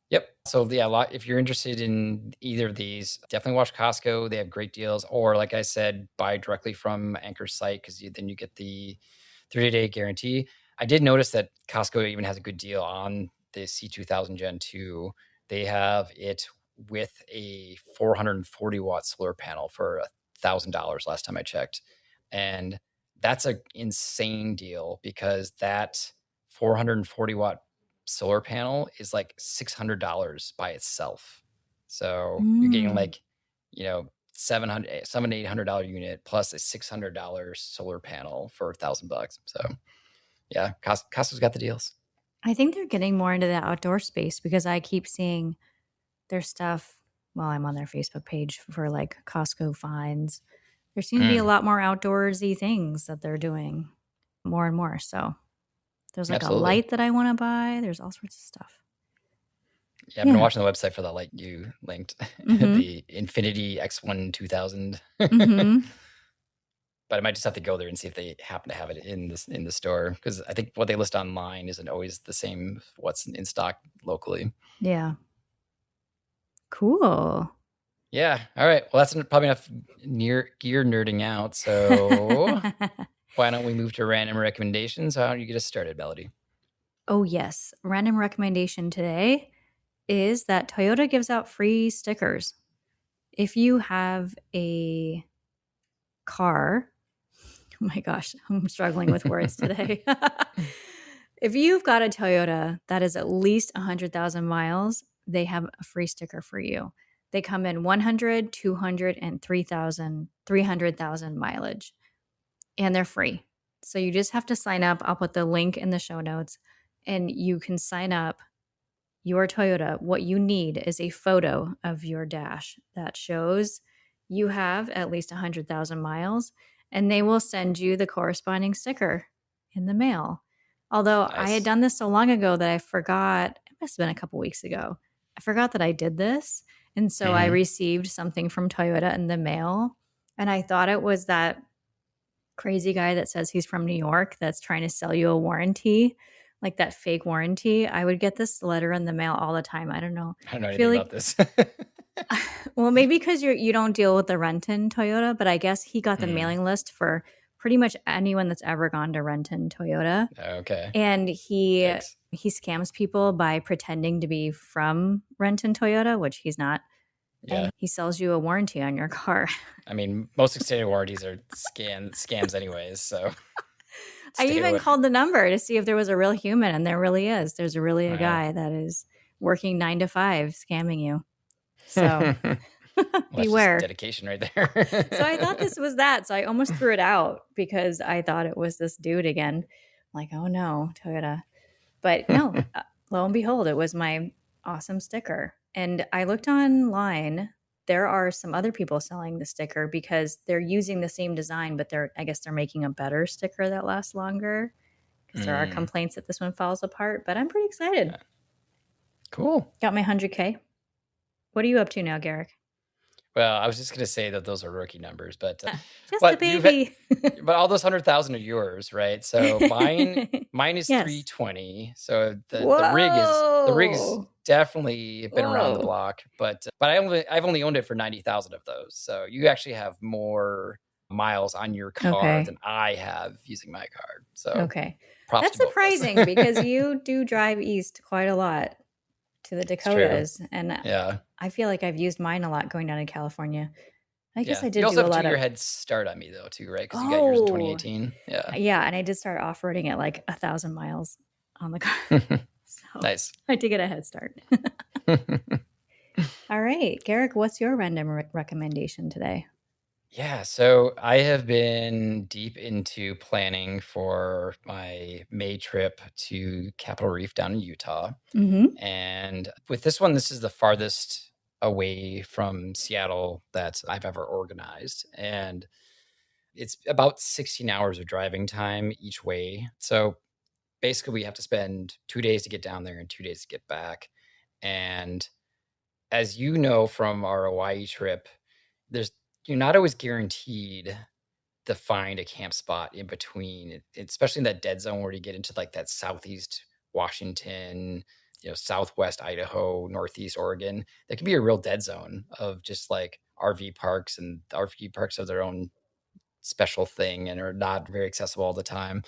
Yep. So yeah, if you're interested in either of these, definitely watch Costco. They have great deals. Or like I said, buy directly from Anker's site, because then you get the 30-day guarantee. I did notice that Costco even has a good deal on the C2000 Gen 2. They have it with a 440 watt solar panel for $1,000 last time I checked. And that's an insane deal, because that 440 watt solar panel is like $600 by itself. So you're getting like, $800 unit plus a $600 solar panel for $1,000. So yeah, Costco's got the deals. I think they're getting more into the outdoor space, because I keep seeing their stuff while I'm on their Facebook page for like Costco finds. There seem to be a lot more outdoorsy things that they're doing more and more. So there's like a Absolutely. light that I want to buy. There's all sorts of stuff. Yeah, I've been watching the website for that light you linked, Mm-hmm. the Infinity X1 2000. Mm-hmm. But I might just have to go there and see if they happen to have it in the store, because I think what they list online isn't always the same what's in stock locally. Yeah. Cool. Yeah. All right. Well, that's probably enough gear nerding out. So why don't we move to random recommendations? How don't you get us started, Melody? Oh, yes. Random recommendation today is that Toyota gives out free stickers. If you have a car, oh my gosh, I'm struggling with words today. If you've got a Toyota that is at least 100,000 miles, they have a free sticker for you. They come in 100, 200, and 300,000 mileage, and they're free. So you just have to sign up. I'll put the link in the show notes, and you can sign up your Toyota. What you need is a photo of your dash that shows you have at least 100,000 miles, and they will send you the corresponding sticker in the mail. Although I had done this so long ago that I forgot, it must have been a couple weeks ago. I forgot that I did this. And so I received something from Toyota in the mail, and I thought it was that crazy guy that says he's from New York that's trying to sell you a warranty, like that fake warranty. I would get this letter in the mail all the time. I don't know. I don't know anything about this. Well, maybe because you don't deal with the Renton Toyota, but I guess he got the mailing list for pretty much anyone that's ever gone to Renton Toyota. Okay. And he scams people by pretending to be from Renton Toyota, which he's not. Yeah. And he sells you a warranty on your car. I mean, most extended warranties are scams anyways, so I even called the number to see if there was a real human, and there really is. There's really a guy that is working 9 to 5 scamming you. So beware. Dedication right there. So I thought this was that. So I almost threw it out because I thought it was this dude again. I'm like, oh no, Toyota. But no, lo and behold, it was my awesome sticker. And I looked online. There are some other people selling the sticker because they're using the same design, but I guess they're making a better sticker that lasts longer, because there are complaints that this one falls apart. But I'm pretty excited. Cool. Got my 100K. What are you up to now, Garrick? Well, I was just going to say that those are rookie numbers, but just a baby. But all those 100,000 are yours, right? So mine is 320. So the rig is definitely been around the block, but I've only owned it for 90,000 of those. So you actually have more miles on your car than I have using my car. So that's surprising because you do drive east quite a lot to the Dakotas, and I feel like I've used mine a lot going down to California. I guess I did. You also do have a lot your of head start on me though too, right? Because you got yours in 2018. Yeah, and I did start off-roading at like 1,000 miles on the car. So nice. I did get a head start. All right, Garrick, what's your random recommendation today? Yeah, so I have been deep into planning for my May trip to Capitol Reef down in Utah. And with this one, this is the farthest away from Seattle that I've ever organized. And it's about 16 hours of driving time each way. So basically, we have to spend 2 days to get down there and 2 days to get back. And as you know from our Hawaii trip, you're not always guaranteed to find a camp spot in between, especially in that dead zone where you get into like that southeast Washington, southwest Idaho, northeast Oregon. There can be a real dead zone of just like RV parks, and RV parks have their own special thing and are not very accessible all the time.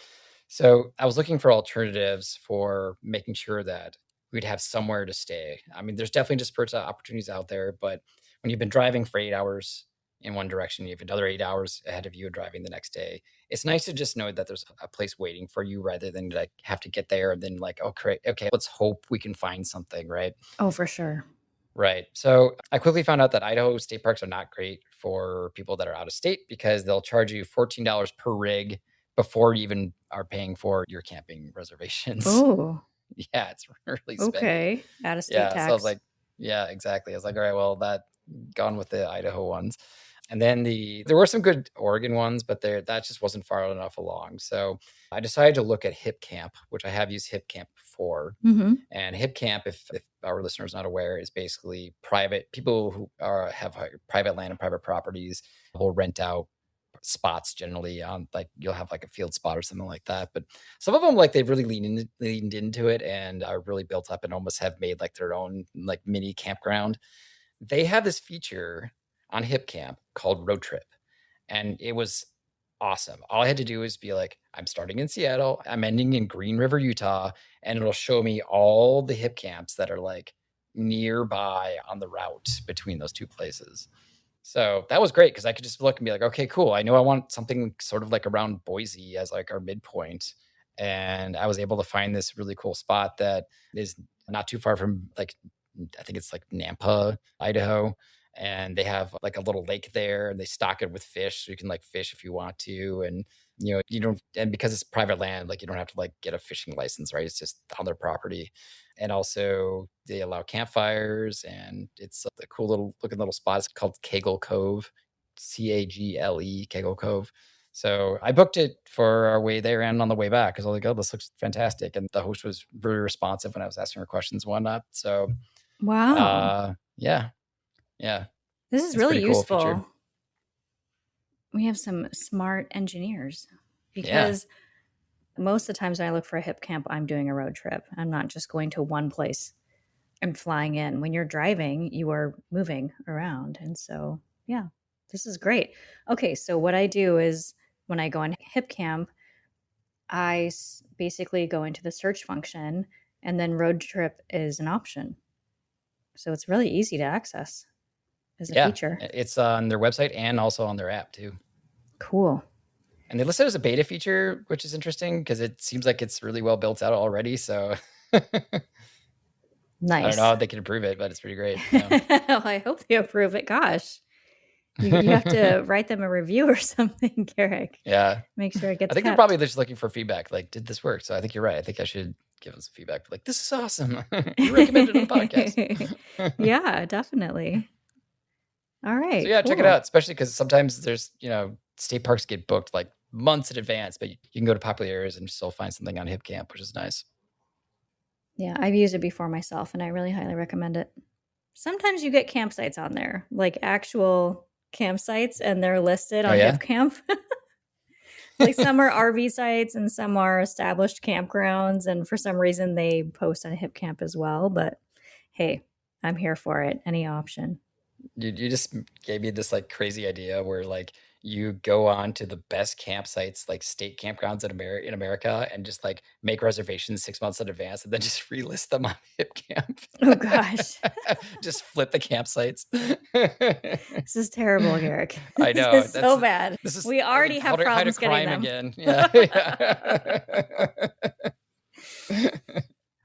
So I was looking for alternatives for making sure that we'd have somewhere to stay. I mean, there's definitely dispersed opportunities out there, but when you've been driving for 8 hours in one direction, you have another 8 hours ahead of you driving the next day. It's nice to just know that there's a place waiting for you rather than like have to get there and then like, okay, let's hope we can find something, right? Oh, for sure. Right. So I quickly found out that Idaho state parks are not great for people that are out of state because they'll charge you $14 per rig before you even are paying for your camping reservations. Oh. Yeah, it's really spendy. Okay. Out of state tax. So I was like, yeah, exactly. I was like, all right, well, gone with the Idaho ones. And then there were some good Oregon ones, but that just wasn't far enough along. So I decided to look at Hip Camp, which I have used Hip Camp before. Mm-hmm. And Hip Camp, if our listeners not aware, is basically people who have private land and private properties will rent out spots generally on, like, you'll have like a field spot or something like that. But some of them, like, they've really leaned into it and are really built up and almost have made like their own like mini campground. They have this feature on Hip Camp called Road Trip, and it was awesome. All I had to do was be like, I'm starting in Seattle, I'm ending in Green River, Utah, and it'll show me all the hip camps that are like nearby on the route between those two places. So that was great because I could just look and be like, okay, cool. I know I want something sort of like around Boise as like our midpoint. And I was able to find this really cool spot that is not too far from, like, I think it's like Nampa, Idaho. And they have like a little lake there and they stock it with fish. So you can like fish if you want to. And, you don't, and because it's private land, like, you don't have to like get a fishing license, right? It's just on their property. And also they allow campfires, and it's a cool looking little spot. It's called Kegel Cove, Cagle, Kegel Cove. So I booked it for our way there and on the way back because I was like, oh, this looks fantastic. And the host was really responsive when I was asking her questions and whatnot. So, Wow. Yeah. This is really useful. Feature. We have some smart engineers because most of the times when I look for a hip camp, I'm doing a road trip. I'm not just going to one place and flying in. When you're driving, you are moving around. And so, yeah, this is great. Okay, so what I do is when I go on hip camp, I basically go into the search function, and then road trip is an option. So it's really easy to access as a feature. It's on their website and also on their app too. Cool. And they listed it as a beta feature, which is interesting because it seems like it's really well built out already. So nice. I don't know how they can improve it, but it's pretty great. Well, I hope they approve it. Gosh, you have to write them a review or something, Garrick. Yeah. Make sure it gets I think they're probably just looking for feedback. Like, did this work? So I think you're right. I think I should give them some feedback. Like, this is awesome. You recommended it on the podcast. Yeah, definitely. All right. So yeah, check it out. Especially because sometimes there's, state parks get booked like months in advance, but you can go to popular areas and still find something on Hip Camp, which is nice. Yeah, I've used it before myself, and I really highly recommend it. Sometimes you get campsites on there, like actual campsites, and they're listed on Hip Camp. Like some are RV sites and some are established campgrounds, and for some reason they post on Hip Camp as well. But hey, I'm here for it. Any option. You just gave me this like crazy idea where like you go on to the best campsites, like state campgrounds in America, and just like make reservations 6 months in advance and then just relist them on Hip Camp. Oh gosh. Just flip the campsites. This is terrible, Garrick. I know. This is so bad. We already have problems getting them. Again. Yeah.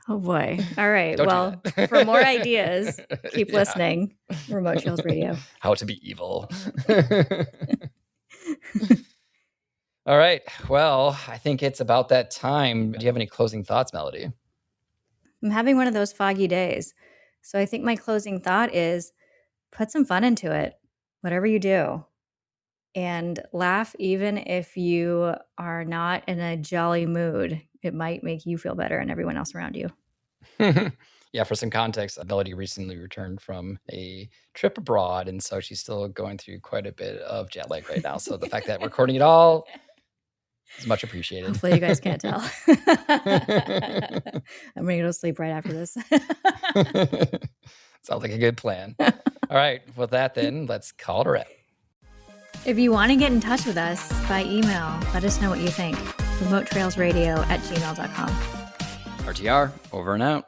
Oh boy. All right. Well, for more ideas, keep listening. Remote Trails Radio. How to be evil. All right. Well, I think it's about that time. Do you have any closing thoughts, Melody? I'm having one of those foggy days. So I think my closing thought is put some fun into it, whatever you do. And laugh even if you are not in a jolly mood. It might make you feel better and everyone else around you. Yeah, for some context, Melody recently returned from a trip abroad, and so she's still going through quite a bit of jet lag right now. So the fact that we're recording it all is much appreciated. Hopefully you guys can't tell. I'm going to go to sleep right after this. Sounds like a good plan. All right, with that then, let's call it a wrap. If you want to get in touch with us by email, let us know what you think. remotetrailsradio@gmail.com. RTR, over and out.